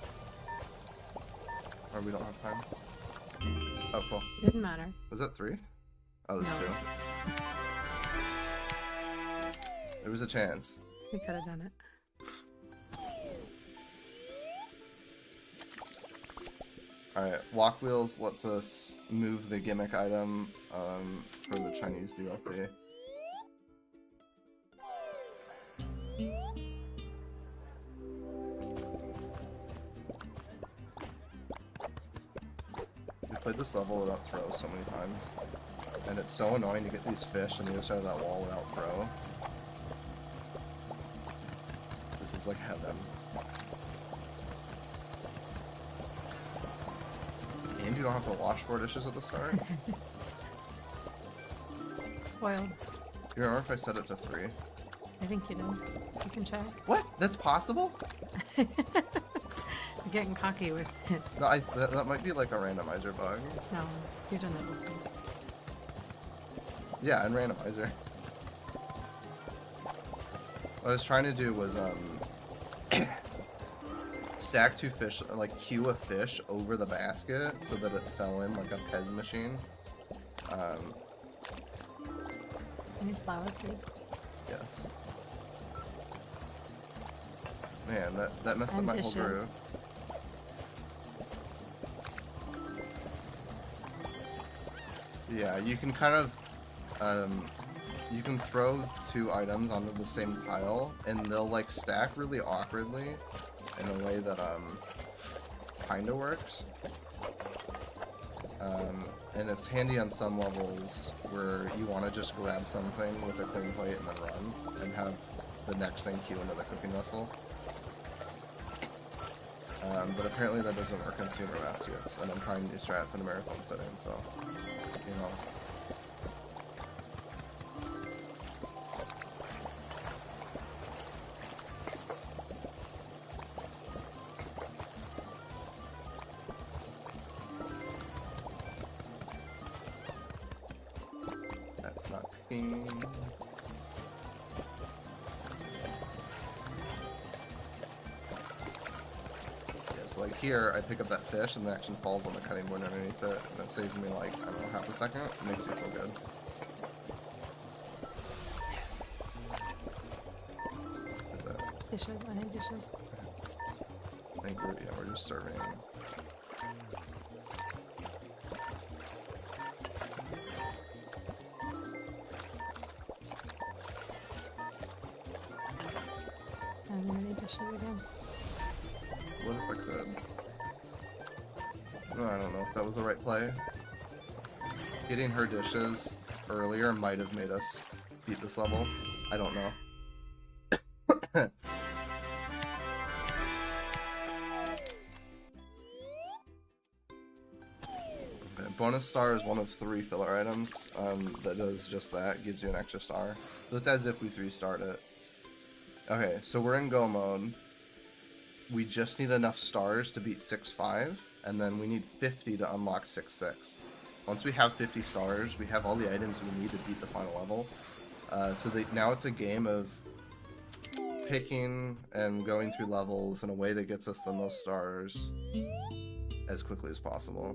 Or we don't have time. Oh, cool. Didn't matter. Was that 3? Oh, it was No. 2. There was a chance. We could have done it. Alright, walk wheels lets us move the gimmick item for the Chinese DLP. We played this level without throw so many times, and it's so annoying to get these fish on the other side of that wall without throw. This is like heaven. And you don't have to wash 4 dishes at the start? Spoiled. You remember if I set it to 3? I think you did. You can check. What? That's possible? You're getting cocky with it. No, that might be like a randomizer bug. No, you've done that before. Yeah, and randomizer. What I was trying to do was stack 2 fish, like queue a fish over the basket so that it fell in like a Pez machine. I need flour, please. Yes. Man, that messed up And my whole dishes. groove. Yeah, you can kind of you can throw 2 items onto the same tile, and they'll like stack really awkwardly in a way that kind of works. And it's handy on some levels where you want to just grab something with a clean plate and then run, and have the next thing queue into the cooking vessel. But apparently that doesn't work in Super Baskets, and I'm trying new strats in a marathon setting, so, you know. That's not cooking. So like here, I pick up that fish and the action falls on the cutting board underneath it, and it saves me like, I don't know, half a second. It makes me feel good. Is that? Dishes, I need dishes. I think we're just serving. I'm gonna need dishes again. What if I could? No, I don't know if that was the right play. Getting her dishes earlier might have made us beat this level. I don't know. bonus star is one of 3 filler items that does just that, gives you an extra star. So it's as if we 3-starred it. Okay, so we're in go mode. We just need enough stars to beat 6-5, and then we need 50 to unlock 6-6. Once we have 50 stars, we have all the items we need to beat the final level. Now it's a game of picking and going through levels in a way that gets us the most stars as quickly as possible.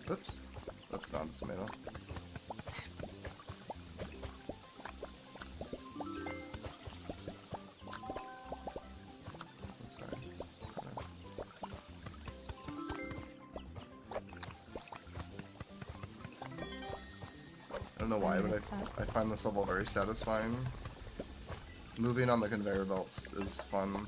Oops, that's not a tomato. I don't know why, but I find this level very satisfying. Moving on the conveyor belts is fun.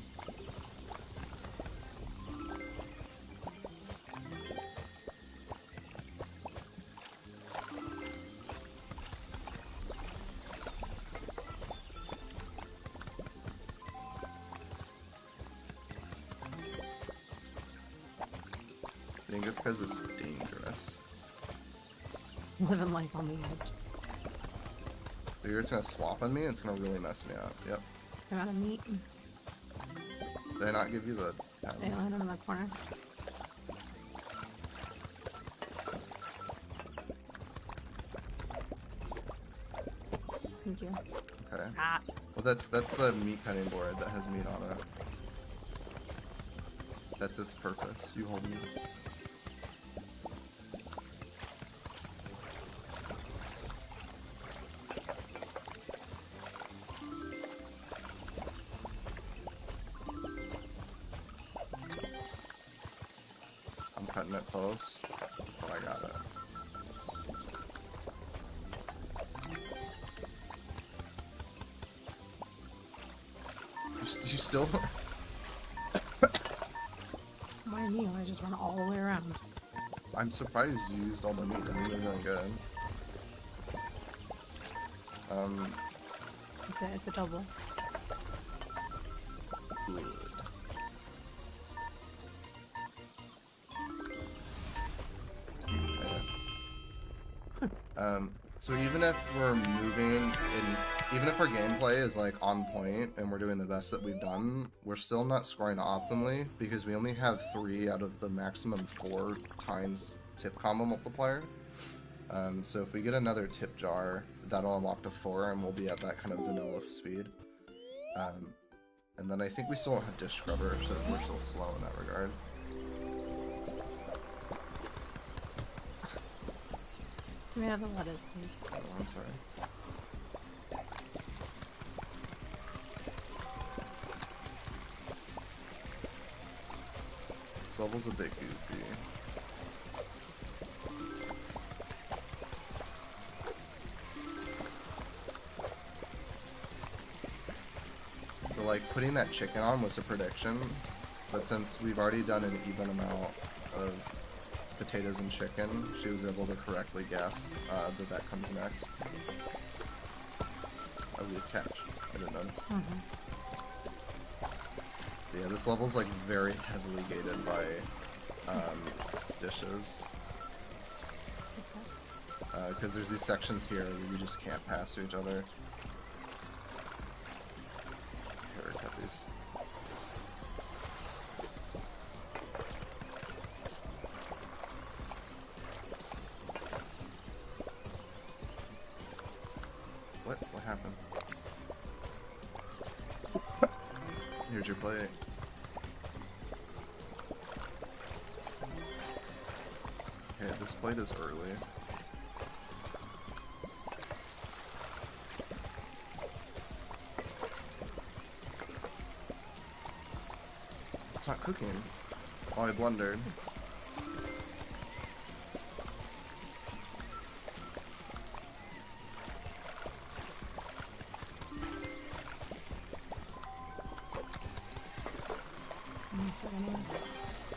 I think it's because it's dangerous. Living life on the edge. You're just gonna swap on me? It's gonna really mess me up. Yep. I'm out of meat. Did I not give you the... They land in the corner. Thank you. Okay. Ah. Well, that's the meat cutting board that has meat on it. That's its purpose. You hold me. I'm cutting it close, but I got it. You still... Why me? I just run all the way around. I'm surprised you used all the meat. I mean, you're doing good. Okay, it's a double. Good. So even if we're moving even if our gameplay is like on point and we're doing the best that we've done, we're still not scoring optimally because we only have 3 out of the maximum 4 times tip combo multiplier. So if we get another tip jar, that'll unlock to 4 and we'll be at that kind of vanilla speed. And then I think we still don't have dish scrubber, so we're still slow in that regard. Can we have the lettuce, please? Oh, I'm sorry. This level's a bit goofy. So like putting that chicken on was a prediction, but since we've already done an even amount of potatoes and chicken, she was able to correctly guess that comes next. Oh, we have catch. I didn't notice. So yeah, this level's like very heavily gated by dishes. Because there's these sections here where you just can't pass to each other. Here, cut these. What happened? Here's your plate. Okay, this plate is early. It's not cooking. Oh, I blundered.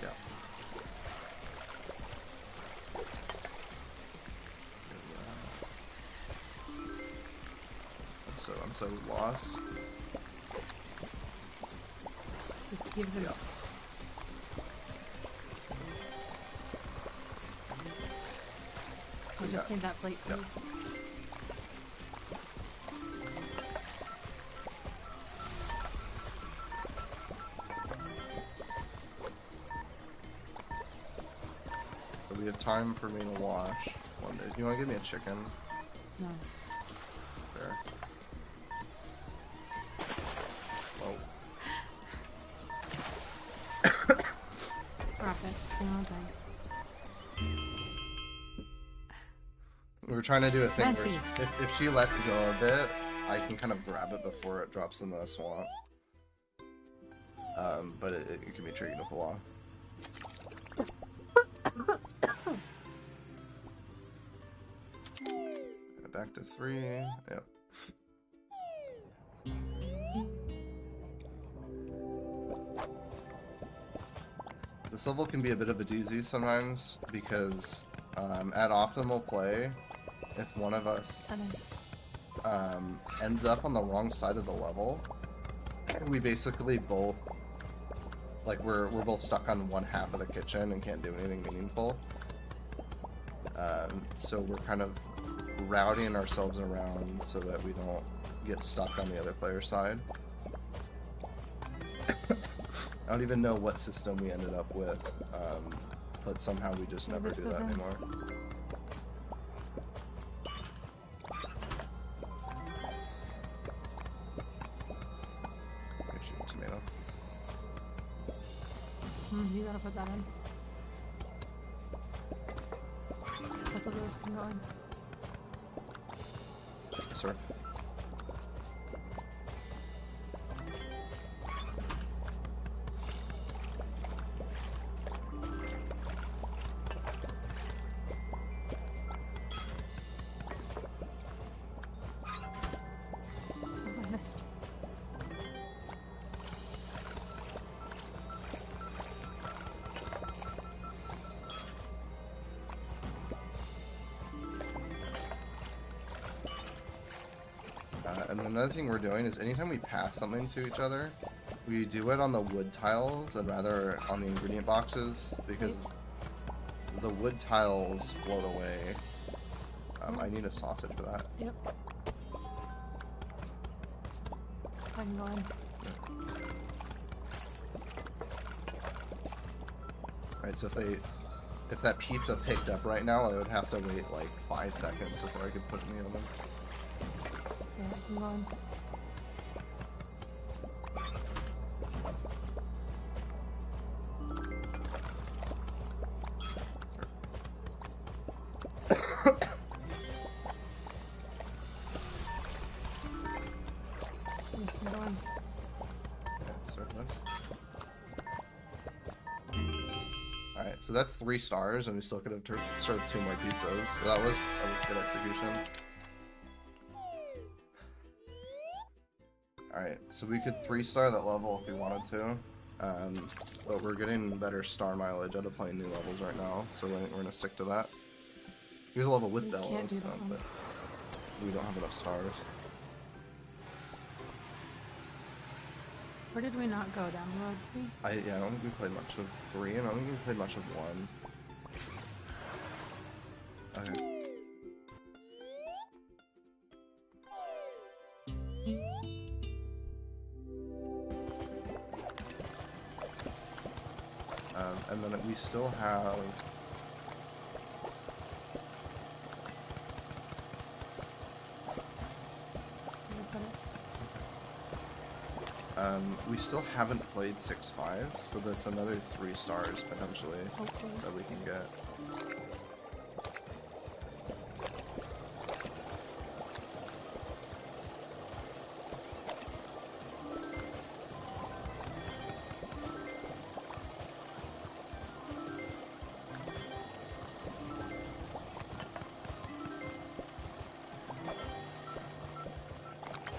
Yeah. so we lost. Just give them. Yeah. I just need that plate, Yep. please. So we have time for me to wash. One day. You want to give me a chicken? No. There. Oh. Drop it. No, okay. We were trying to do a thing where Matthew. if she lets go of it, I can kind of grab it before it drops in the swamp. But it can be tricky to pull off. Back to 3. Yep. This level can be a bit of a doozy sometimes because at optimal play, if one of us ends up on the wrong side of the level, we basically both, like, we're both stuck on one half of the kitchen and can't do anything meaningful. So we're kind of routing ourselves around so that we don't get stuck on the other player's side. I don't even know what system we ended up with, but somehow we just never do that anymore. Okay, shoot, tomato. You gotta put that in. Both of those can go in. Sir. I missed. And another thing we're doing is anytime we pass something to each other, we do it on the wood tiles and rather on the ingredient boxes because the wood tiles float away. I need a sausage for that. Yep. I can go in. Alright, so if that pizza picked up right now, I would have to wait like 5 seconds before I could put it in the oven. Yeah, I can go in. Yes, I'm going. Okay, start this. Alright, so that's 3 stars, and we still could have served 2 more pizzas. So that was good execution. Alright, so we could 3-star that level if we wanted to. But we're getting better star mileage out of playing new levels right now, so we're gonna stick to that. Here's a level with We bellows, can't do that one. but we don't have enough stars. Where did we not go? Down the road 3? I don't think we played much of 3, and I don't think we played much of 1. Okay. And then we still have... Where we put it? we still haven't played 6-5, so that's another 3 stars potentially Hopefully. that we can get.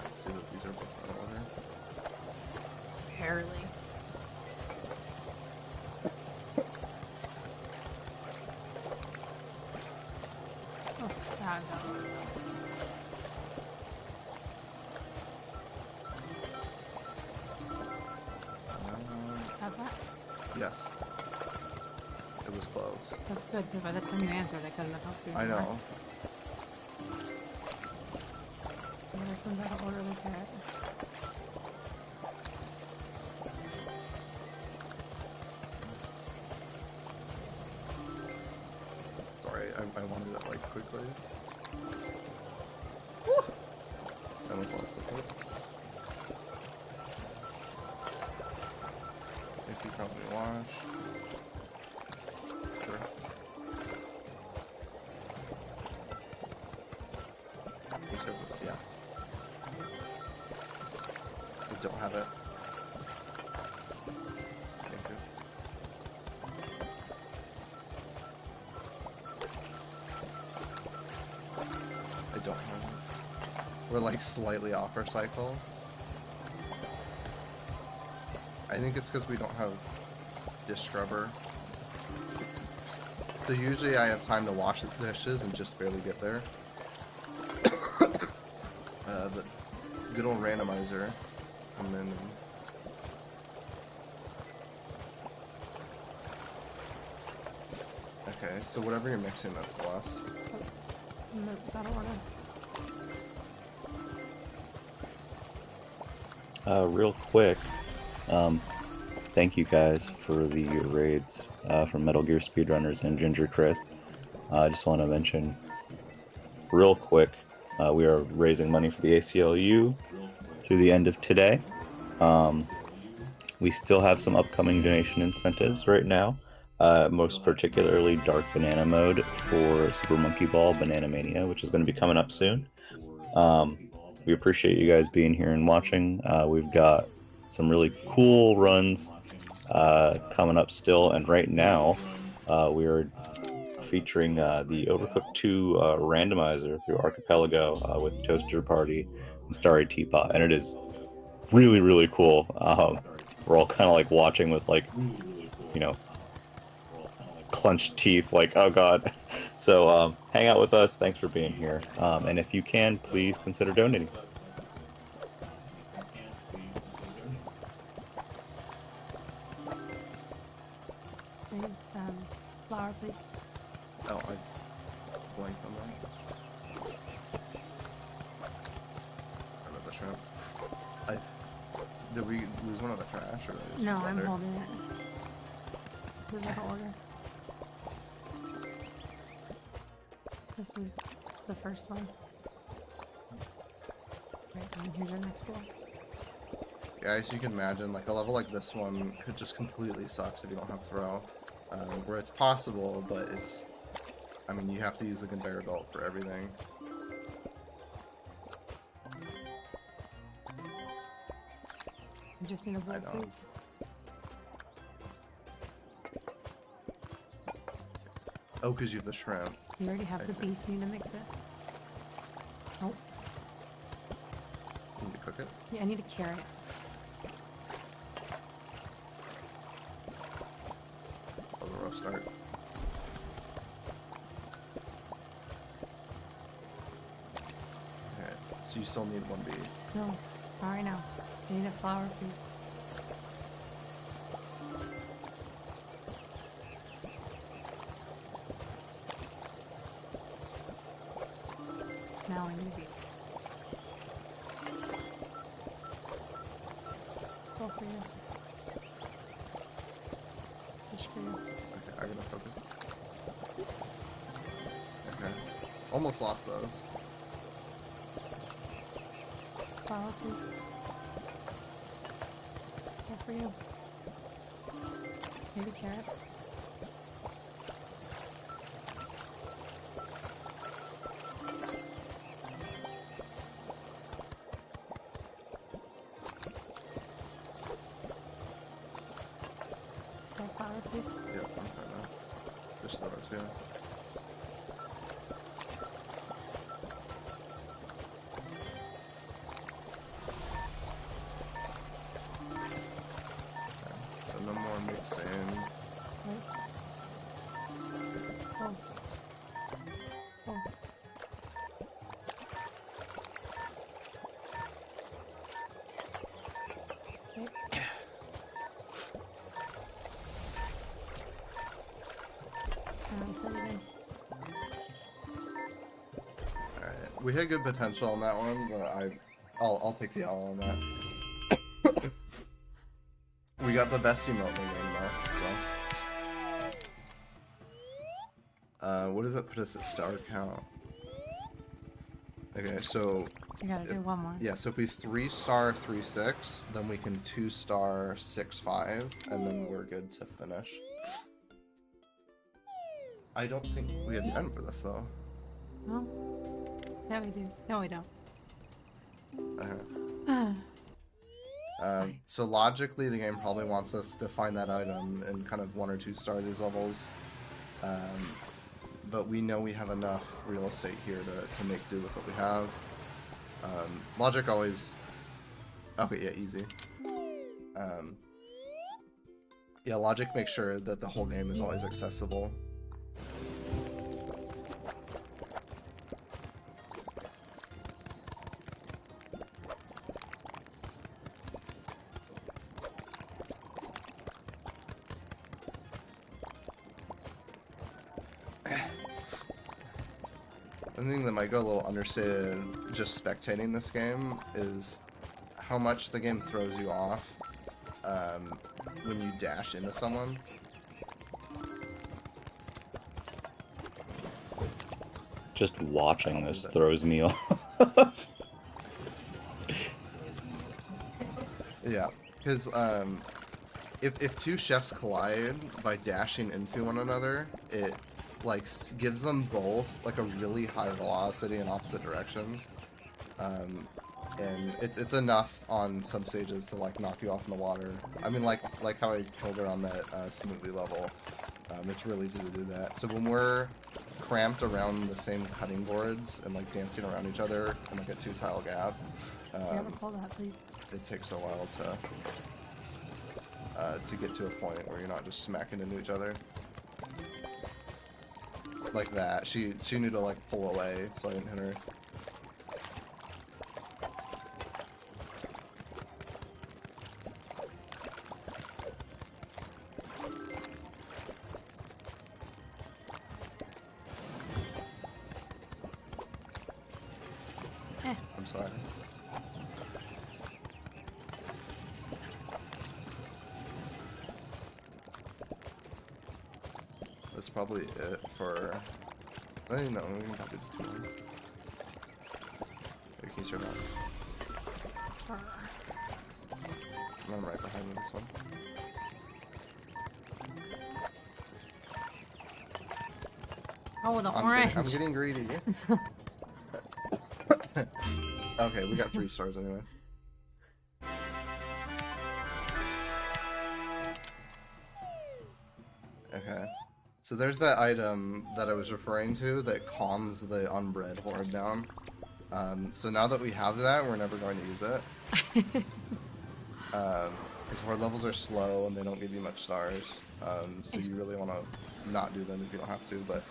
Let's see that these are both out of order. Barely. Oh, yeah, I got it. Yes. It was close. That's good, because by the time you answered, I couldn't have helped you I anymore. know. Yeah, this one's out of order, look at it. Sorry, I wanted it like quickly. Woo! I almost lost it. If you probably watch. Sure. Yeah. I don't have it. Thank you. I don't have it. We're like slightly off our cycle. I think it's because we don't have dish scrubber. So usually I have time to wash the dishes and just barely get there. But good old randomizer. And then okay, so whatever you're mixing, that's the last. No, it's out of order. Real quick, thank you guys for the raids from Metal Gear Speedrunners and Ginger Chris. I just want to mention real quick, we are raising money for the ACLU through the end of today. We still have some upcoming donation incentives right now, most particularly Dark Banana Mode for Super Monkey Ball Banana Mania, which is going to be coming up soon. We appreciate you guys being here and watching. We've got some really cool runs coming up still, and right now we are featuring the Overcooked 2 Randomizer through Archipelago with Toaster Party and Starry Teapot, and it is really, really cool. We're all kind of like watching with like, you know, clenched teeth, like, oh god. So hang out with us. Thanks for being here. And if you can, please consider donating. Say, flour, please. Oh, I blanked on that. I love the shrimp. Did we lose one of the trash or? No, I'm holding it. This is out of order. This is the first one. Right, and here's your next one. Guys, you can imagine like a level like this one could just completely sucks if you don't have throw. Where it's possible, but it's, I mean, you have to use the conveyor belt for everything. You just need a bowl, I know. please. Oh, because you have the shrimp. You already have I the see. beef. You need to mix it. Oh, You need to cook it. yeah, I need a carrot. Oh, the roast start. Okay, so you still need one beef. No, not right now. I need a flour, please. Now I need beef. Go for you. Just for you. Okay, I gotta focus. Okay, almost lost those. Flour, please. Go for you. Need a carrot. Go flour, please. Yep, I'm fine now. Just throw it too. Okay, so no more mixing. Right. Oh. Oh. Okay. We had good potential on that one, but I'll take the L on that. We got the best emote in the game though, so. What does that put us at star count? Okay, so You gotta do one more. yeah, so if we 3-star 3-6, then we can 2-star 6-5, and then we're good to finish. I don't think we have the item for this though. No? Yeah, we do. No, we don't. Uh-huh. So logically, the game probably wants us to find that item and kind of 1 or 2 star these levels. But we know we have enough real estate here to make do with what we have. Logic always... Okay, yeah, easy. Yeah, logic makes sure that the whole game is always accessible. One thing that might go a little understated just spectating this game is how much the game throws you off when you dash into someone. Just watching this throws me off. Yeah, because if two chefs collide by dashing into one another, it like gives them both like a really high velocity in opposite directions, and it's enough on some stages to like knock you off in the water. I mean, like how I killed her on that smoothie level. It's really easy to do that. So when we're cramped around the same cutting boards and like dancing around each other in like a 2-tile gap, Do you ever pull that, please? it takes a while to get to a point where you're not just smacking into each other. Like that. She knew to like pull away so I didn't hit her. I'm sorry. That's probably it for... I don't know, we can probably do 2 more. Wait, can you start out? Sure. I'm right behind you this one. Oh, the orange. I'm getting greedy. Okay, we got 3 stars anyway. Okay. So there's that item that I was referring to that calms the unbred horde down. So now that we have that, we're never going to use it. Because horde levels are slow and they don't give you much stars. So you really want to not do them if you don't have to. But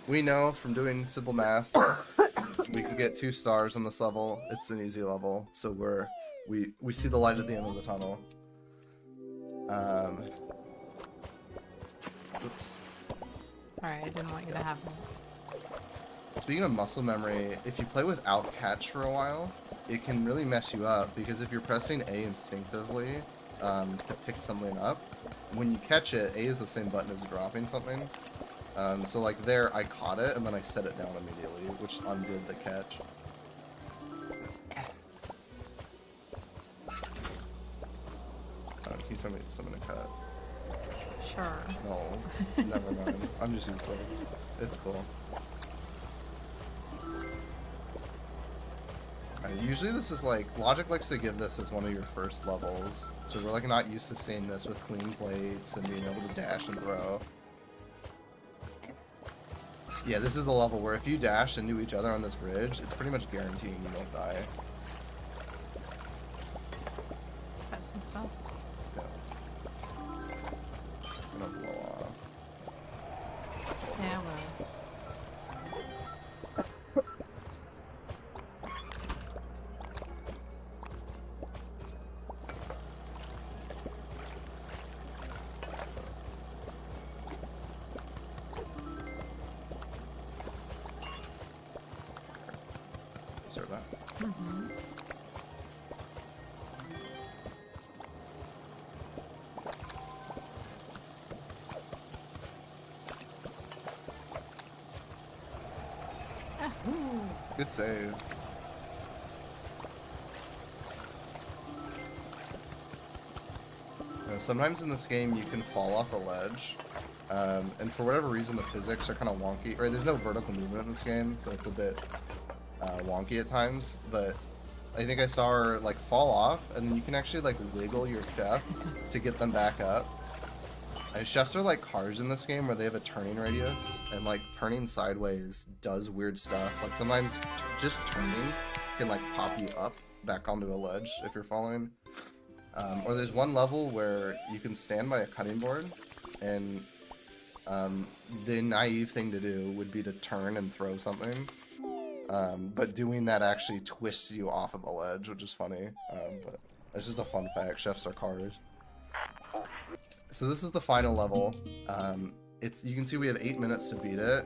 we know from doing simple math, we can get 2 stars on this level. It's an easy level. So we see the light at the end of the tunnel. Oops. Alright, I didn't want you to have that. Speaking of muscle memory, if you play without catch for a while, it can really mess you up, because if you're pressing A instinctively to pick something up, when you catch it, A is the same button as dropping something. So like there, I caught it, and then I set it down immediately, which undid the catch. Can you tell me something to cut? Sure. No, never mind. I'm just used to it. It's cool. Usually this is like, Logic likes to give this as one of your first levels, so we're like not used to seeing this with clean plates and being able to dash and throw. Yeah, this is a level where if you dash into each other on this bridge, it's pretty much guaranteeing you don't die. Got some stuff. Yeah. It's gonna blow off. Yeah, well. serve that. Mm-hmm. Good save. Sometimes in this game you can fall off a ledge, and for whatever reason the physics are kind of wonky. Or there's no vertical movement in this game, so it's a bit wonky at times. But I think I saw her like fall off, and then you can actually like wiggle your chef to get them back up. Chefs are like cars in this game where they have a turning radius, and like turning sideways does weird stuff. Like sometimes just turning can like pop you up back onto a ledge if you're falling. Or there's one level where you can stand by a cutting board, and the naive thing to do would be to turn and throw something. But doing that actually twists you off of a ledge, which is funny. But it's just a fun fact. Chefs are cars. So this is the final level. You can see we have 8 minutes to beat it.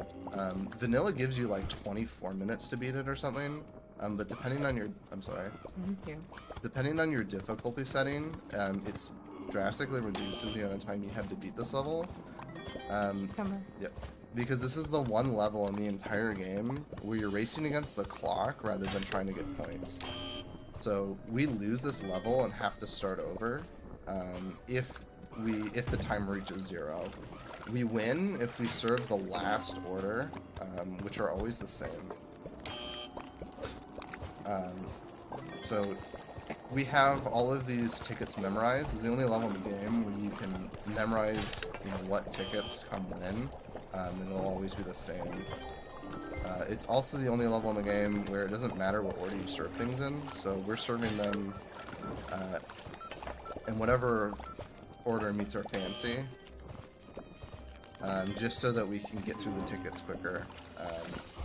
Vanilla gives you like 24 minutes to beat it or something. But depending on your, I'm sorry. Thank you. Depending on your difficulty setting, it's drastically reduces the amount of time you have to beat this level. Yep. Because this is the one level in the entire game where you're racing against the clock rather than trying to get points. So we lose this level and have to start over if the time reaches 0. We win if we serve the last order, which are always the same. So we have all of these tickets memorized. It's the only level in the game where you can memorize, what tickets come when, and it'll always be the same. It's also the only level in the game where it doesn't matter what order you serve things in. So we're serving them in whatever order meets our fancy, just so that we can get through the tickets quicker.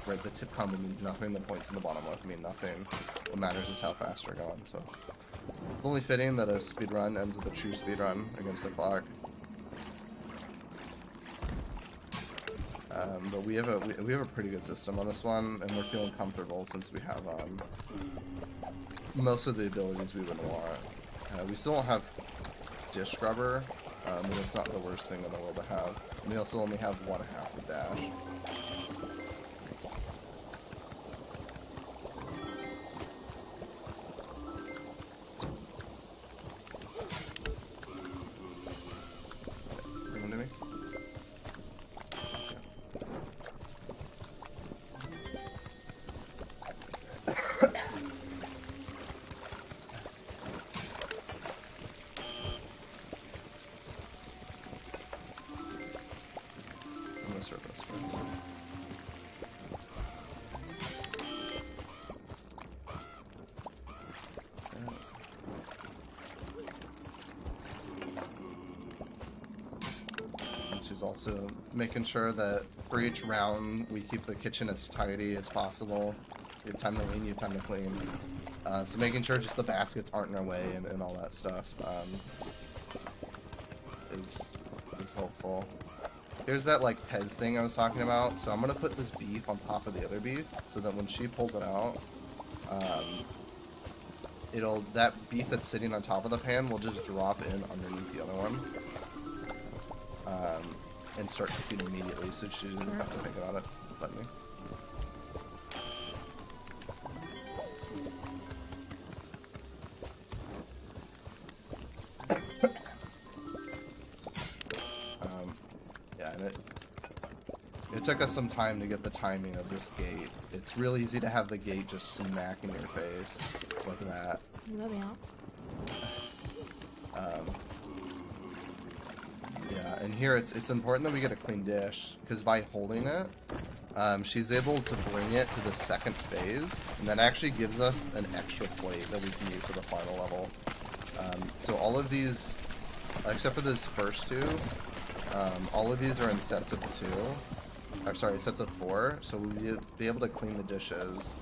Right, the tip combo means nothing, the points in the bottom left mean nothing. What matters is how fast we're going, so. It's only fitting that a speedrun ends with a true speedrun against the clock. But we have a pretty good system on this one, and we're feeling comfortable since we have most of the abilities we would want. We still don't have dish scrubber, but it's not the worst thing in the world to have. And we also only have 1/2 of dash. Also making sure that for each round we keep the kitchen as tidy as possible. You have time to clean, you have time to clean. So making sure just the baskets aren't in our way and all that stuff is helpful. Here's that like Pez thing I was talking about. So I'm gonna put this beef on top of the other beef so that when she pulls it out, that beef that's sitting on top of the pan will just drop in underneath the other one. And start cooking immediately, so she doesn't have to think about it. Let me. Yeah, and it took us some time to get the timing of this gate. It's real easy to have the gate just smack in your face like that. Really help. Yeah, and here it's important that we get a clean dish, because by holding it, she's able to bring it to the second phase, and that actually gives us an extra plate that we can use for the final level. So all of these, except for those first two, all of these are in sets of 2, or sorry, sets of 4, so we'll be able to clean the dishes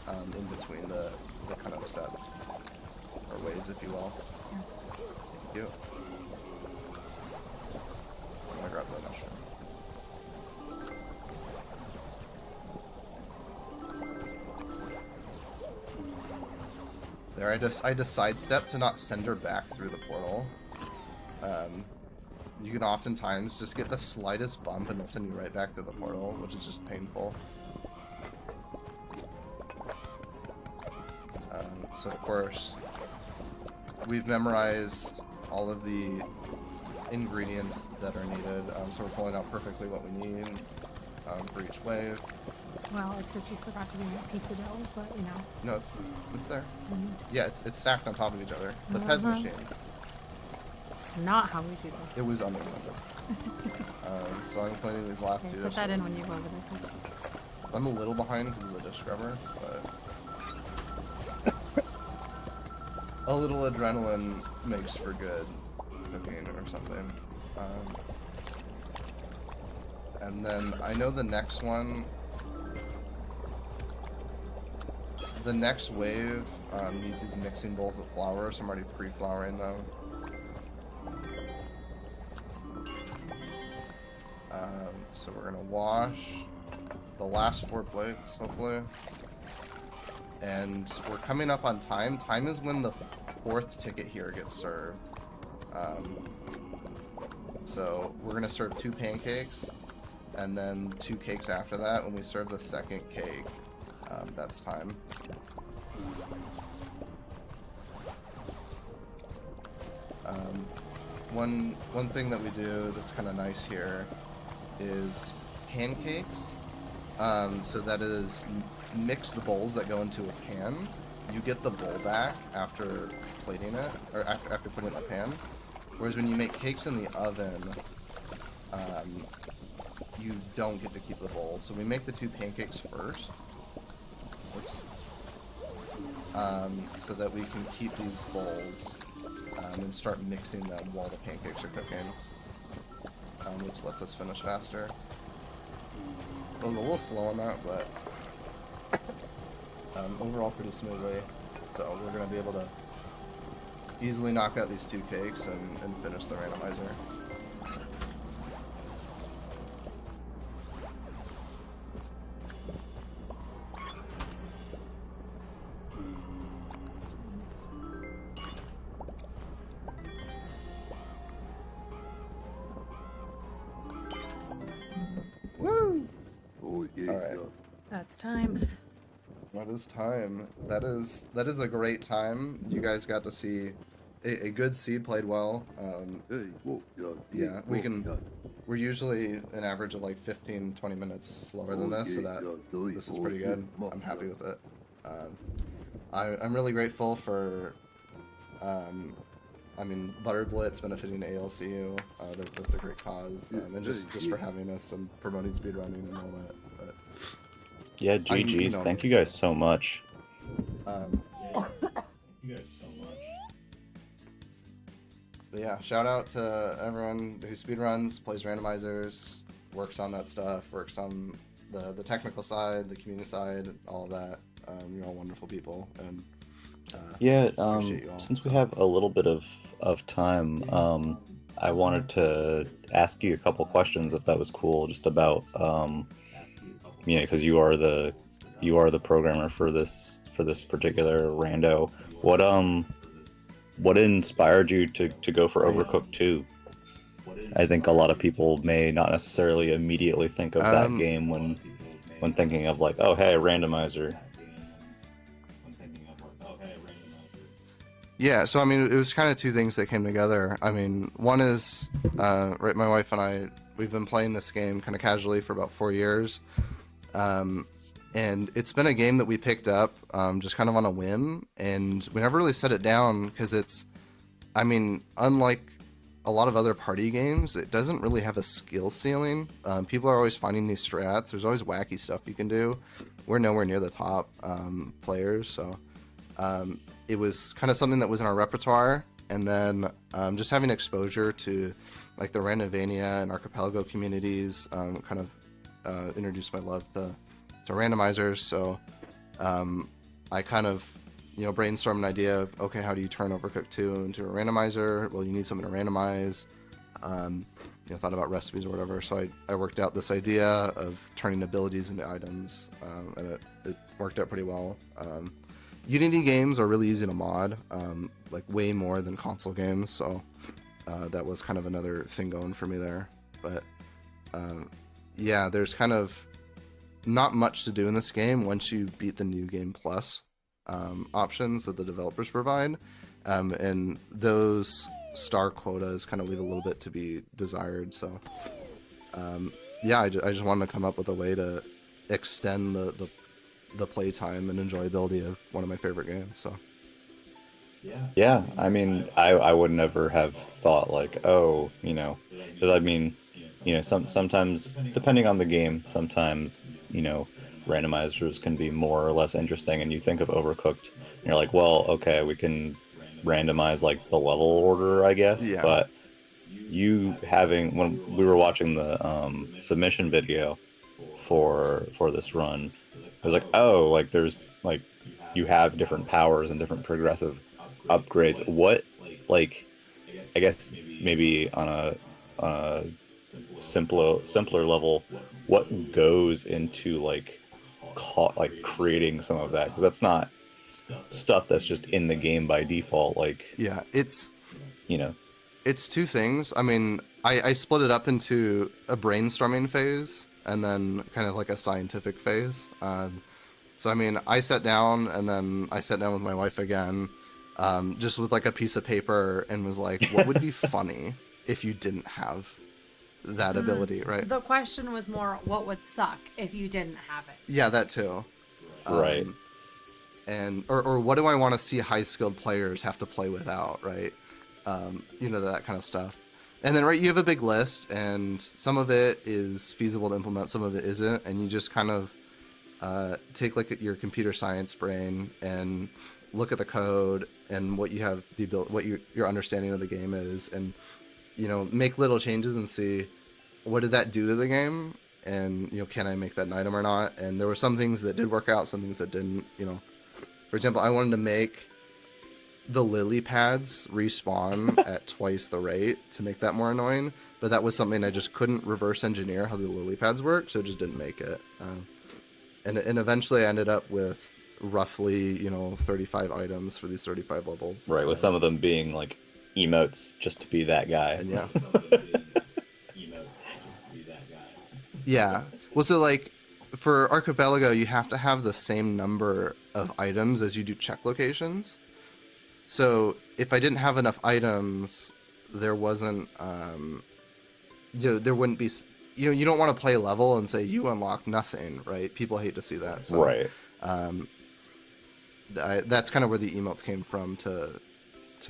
in between the kind of sets, or waves, if you will. Thank you. I'm gonna grab that mushroom. there. I just sidestepped to not send her back through the portal. You can oftentimes just get the slightest bump and it'll send you right back to the portal, which is just painful. So of course, we've memorized all of the ingredients that are needed, so we're pulling out perfectly what we need for each wave. Well, except you forgot to bring that pizza dough, but you know. No, it's there. Mm. Yeah, it's stacked on top of each other. The Pez machine. Not how we do this. It was unlimited. So I'm cleaning these last Okay, two put dishes. that in when you go over this. I'm a little behind because of the dish scrubber, but a little adrenaline makes for good cooking or something. And then I know the next one, the next wave needs these mixing bowls of flour, so I'm already pre-flouring them. So we're gonna wash the last 4 plates, hopefully. And we're coming up on time. Time is when the 4th ticket here gets served. So we're gonna serve 2 pancakes, and then 2 cakes after that. When we serve the 2nd cake, that's time. One thing that we do that's kind of nice here is pancakes. So that is mix the bowls that go into a pan. You get the bowl back after plating it, or after putting it in the pan. Whereas when you make cakes in the oven, you don't get to keep the bowl. So we make the 2 pancakes first. Oops. So that we can keep these bowls and start mixing them while the pancakes are cooking, which lets us finish faster. It was a little slow on that, but overall pretty smoothly. So we're going to be able to easily knock out these 2 cakes and finish the randomizer. Woo! Oh, yeah. Alright. That's time. That is time. That is a great time. You guys got to see a good seed played well. Hey, whoa, Yeah, we're usually an average of like 15-20 minutes slower than this, so that this is pretty good. I'm happy with it. I'm really grateful for Butter Blitz benefiting ALCU. That's a great cause, and just for having us and promoting speedrunning and all that. But, Yeah, GG's. Thank you guys so much. But yeah, shout out to everyone who speedruns, plays randomizers, works on that stuff, works on the technical side, the community side, all of that. You're all wonderful people, and appreciate you all. Since we have a little bit of time, I wanted to ask you a couple questions, if that was cool, just about because you are the programmer for this particular rando. What inspired you to go for Overcooked 2? I think a lot of people may not necessarily immediately think of that game when thinking of like, oh hey, randomizer. Yeah, so I mean, it was kind of 2 things that came together. I mean, one is, right, my wife and I, we've been playing this game kind of casually for about 4 years. And it's been a game that we picked up just kind of on a whim, and we never really set it down because it's, I mean, unlike a lot of other party games, it doesn't really have a skill ceiling. People are always finding these strats. There's always wacky stuff you can do. We're nowhere near the top players, so it was kind of something that was in our repertoire, and then just having exposure to like the Randomania and Archipelago communities kind of introduced my love to randomizers. So I kind of brainstormed an idea of, okay, how do you turn Overcooked 2 into a randomizer? Well, you need something to randomize. Thought about recipes or whatever, so I worked out this idea of turning abilities into items, and it worked out pretty well. Unity games are really easy to mod, like way more than console games. So that was kind of another thing going for me there. But yeah, there's kind of not much to do in this game once you beat the New Game Plus options that the developers provide, and those star quotas kind of leave a little bit to be desired. So yeah, I just wanted to come up with a way to extend the playtime and enjoyability of one of my favorite games. So Yeah, I mean, I would never have thought like, oh, because I mean, sometimes depending on the game, sometimes randomizers can be more or less interesting, and you think of Overcooked, and you're like, well, okay, we can randomize like the level order, I guess, yeah, but when we were watching the submission video for this run, it was like, oh, like there's like you have different powers and different progressive upgrades. What, like, I guess maybe on a simpler level, what goes into like creating some of that? Because that's not stuff that's just in the game by default. Like, yeah, it's you know, it's two things. I mean, I split it up into a brainstorming phase and then kind of like a scientific phase. So I mean, I sat down with my wife again, just with like a piece of paper, and was like, what would be funny if you didn't have that ability, right? The question was more, what would suck if you didn't have it? Yeah, that too. Right. And or what do I want to see high skilled players have to play without, right? That kind of stuff. And then right, you have a big list, and some of it is feasible to implement, some of it isn't, and you just kind of take like your computer science brain and look at the code and what you have what your understanding of the game is, and make little changes and see what did that do to the game, and can I make that an item or not. And there were some things that did work out, some things that didn't. For example, I wanted to make the lily pads respawn at twice the rate to make that more annoying, but that was something I just couldn't reverse engineer how the lily pads work, so it just didn't make it. And eventually I ended up with roughly 35 items for these 35 levels. Right, with some of them being like emotes just to be that guy. And yeah. Yeah. Well, so like for Archipelago, you have to have the same number of items as you do check locations. So if I didn't have enough items, there wasn't, there wouldn't be, you don't want to play a level and say you unlock nothing, right? People hate to see that. So, right. That's kind of where the emotes came from to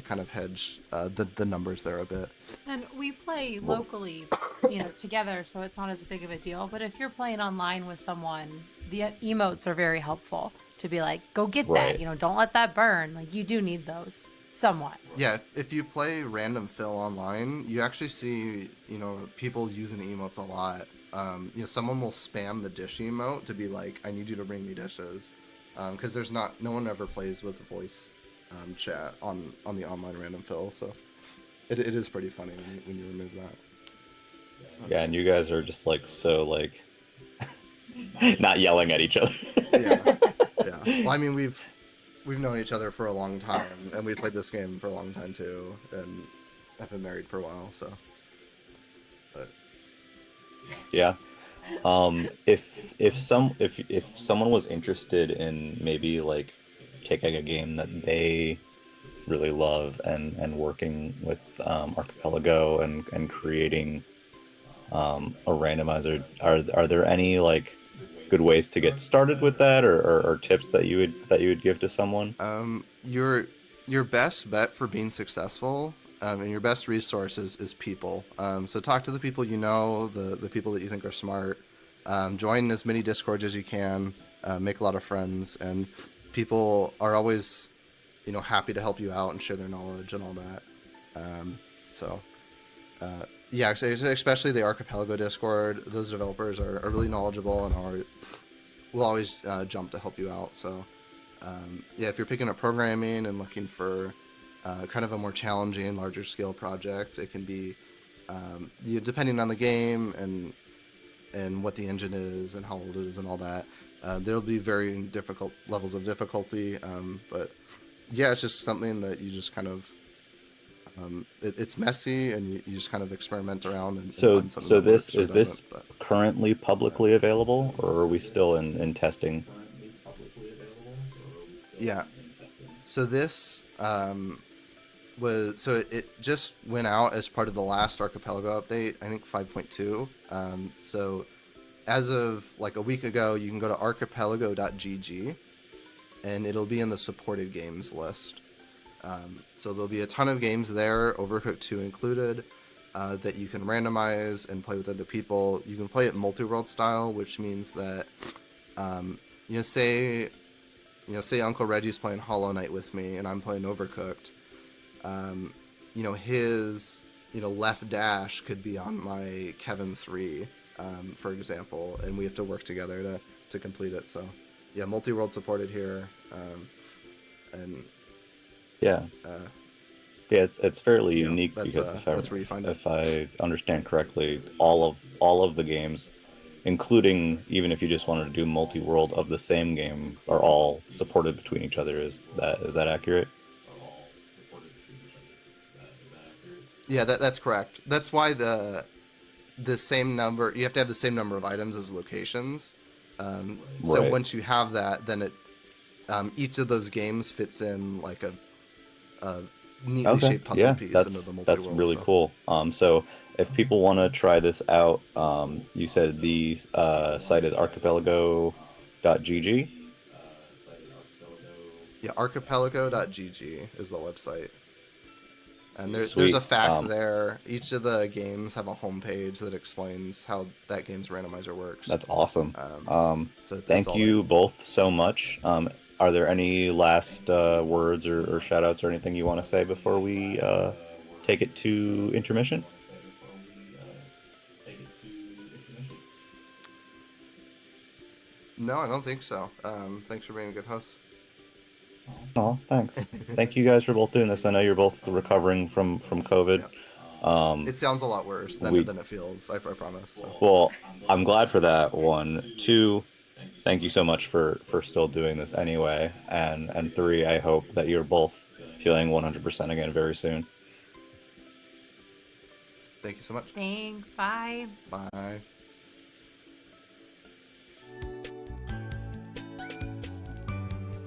kind of hedge the numbers there a bit. And we play locally, together, so it's not as big of a deal. But if you're playing online with someone, the emotes are very helpful to be like, go get right. that. Don't let that burn. Like, you do need those somewhat. Yeah, if you play Random Fill online, you actually see, people using the emotes a lot. Someone will spam the dish emote to be like, I need you to bring me dishes. Because no one ever plays with voice chat on the online Random Fill, so it is pretty funny when you remove that. Yeah, and you guys are just like so like not yelling at each other. Yeah. Well, I mean, we've known each other for a long time, and we played this game for a long time too, and I've been married for a while, so. But yeah. If someone was interested in maybe like taking a game that they really love and working with Archipelago and creating a randomizer, are there any like good ways to get started with that, or tips that you would give to someone? Your best bet for being successful, and your best resource is people. So talk to the people the people that you think are smart. Join as many Discords as you can. Make a lot of friends, and people are always, happy to help you out and share their knowledge and all that. Yeah, especially the Archipelago Discord. Those developers are really knowledgeable and will always jump to help you out. So, yeah, if you're picking up programming and looking for kind of a more challenging, larger scale project, it can be, depending on the game and what the engine is and how old it is and all that, There'll be varying difficult levels of difficulty, but yeah, it's just something that you just kind of it's messy, and you just kind of experiment around and So, find something so that this works or is this doesn't. But currently publicly available, or are we still in testing? yeah, so this it just went out as part of the last Archipelago update, I think 5.2. So as of like a week ago, you can go to archipelago.gg, and it'll be in the supported games list. So there'll be a ton of games there, Overcooked 2 included, that you can randomize and play with other people. You can play it multi-world style, which means that say Uncle Reggie's playing Hollow Knight with me, and I'm playing Overcooked. His left dash could be on my Kevin 3, for example, and we have to work together to complete it. So yeah, multi-world supported here, and Yeah. Yeah, it's fairly you know, unique that's because that's where you find it. if I understand correctly, all of the games, including even if you just wanted to do multi-world of the same game, are all supported between each other. Is that accurate? Yeah, that's correct. That's why the same number, you have to have the same number of items as locations. So Right. once you have that, then it each of those games fits in like a neatly Okay. shaped puzzle Yeah, piece into the that's multi-world. really So cool. So if people want to try this out, you said the site is archipelago.gg. yeah, archipelago.gg is the website. And there's Sweet. a fact there. Each of the games have a homepage that explains how that game's randomizer works. That's awesome. So it's Thank all you there. both so much. Are there any last words or shout outs or anything you want to say before we take it to intermission? No, I don't think so. Thanks for being a good host. Oh, thanks. Thank you guys for both doing this. I know you're both recovering from COVID. It sounds a lot worse than we- it feels. I promise. So. Well, I'm glad for that. One, two. Thank you so much for still doing this anyway. And three, I hope that you're both feeling 100% again very soon. Thank you so much. Thanks. Bye. Bye.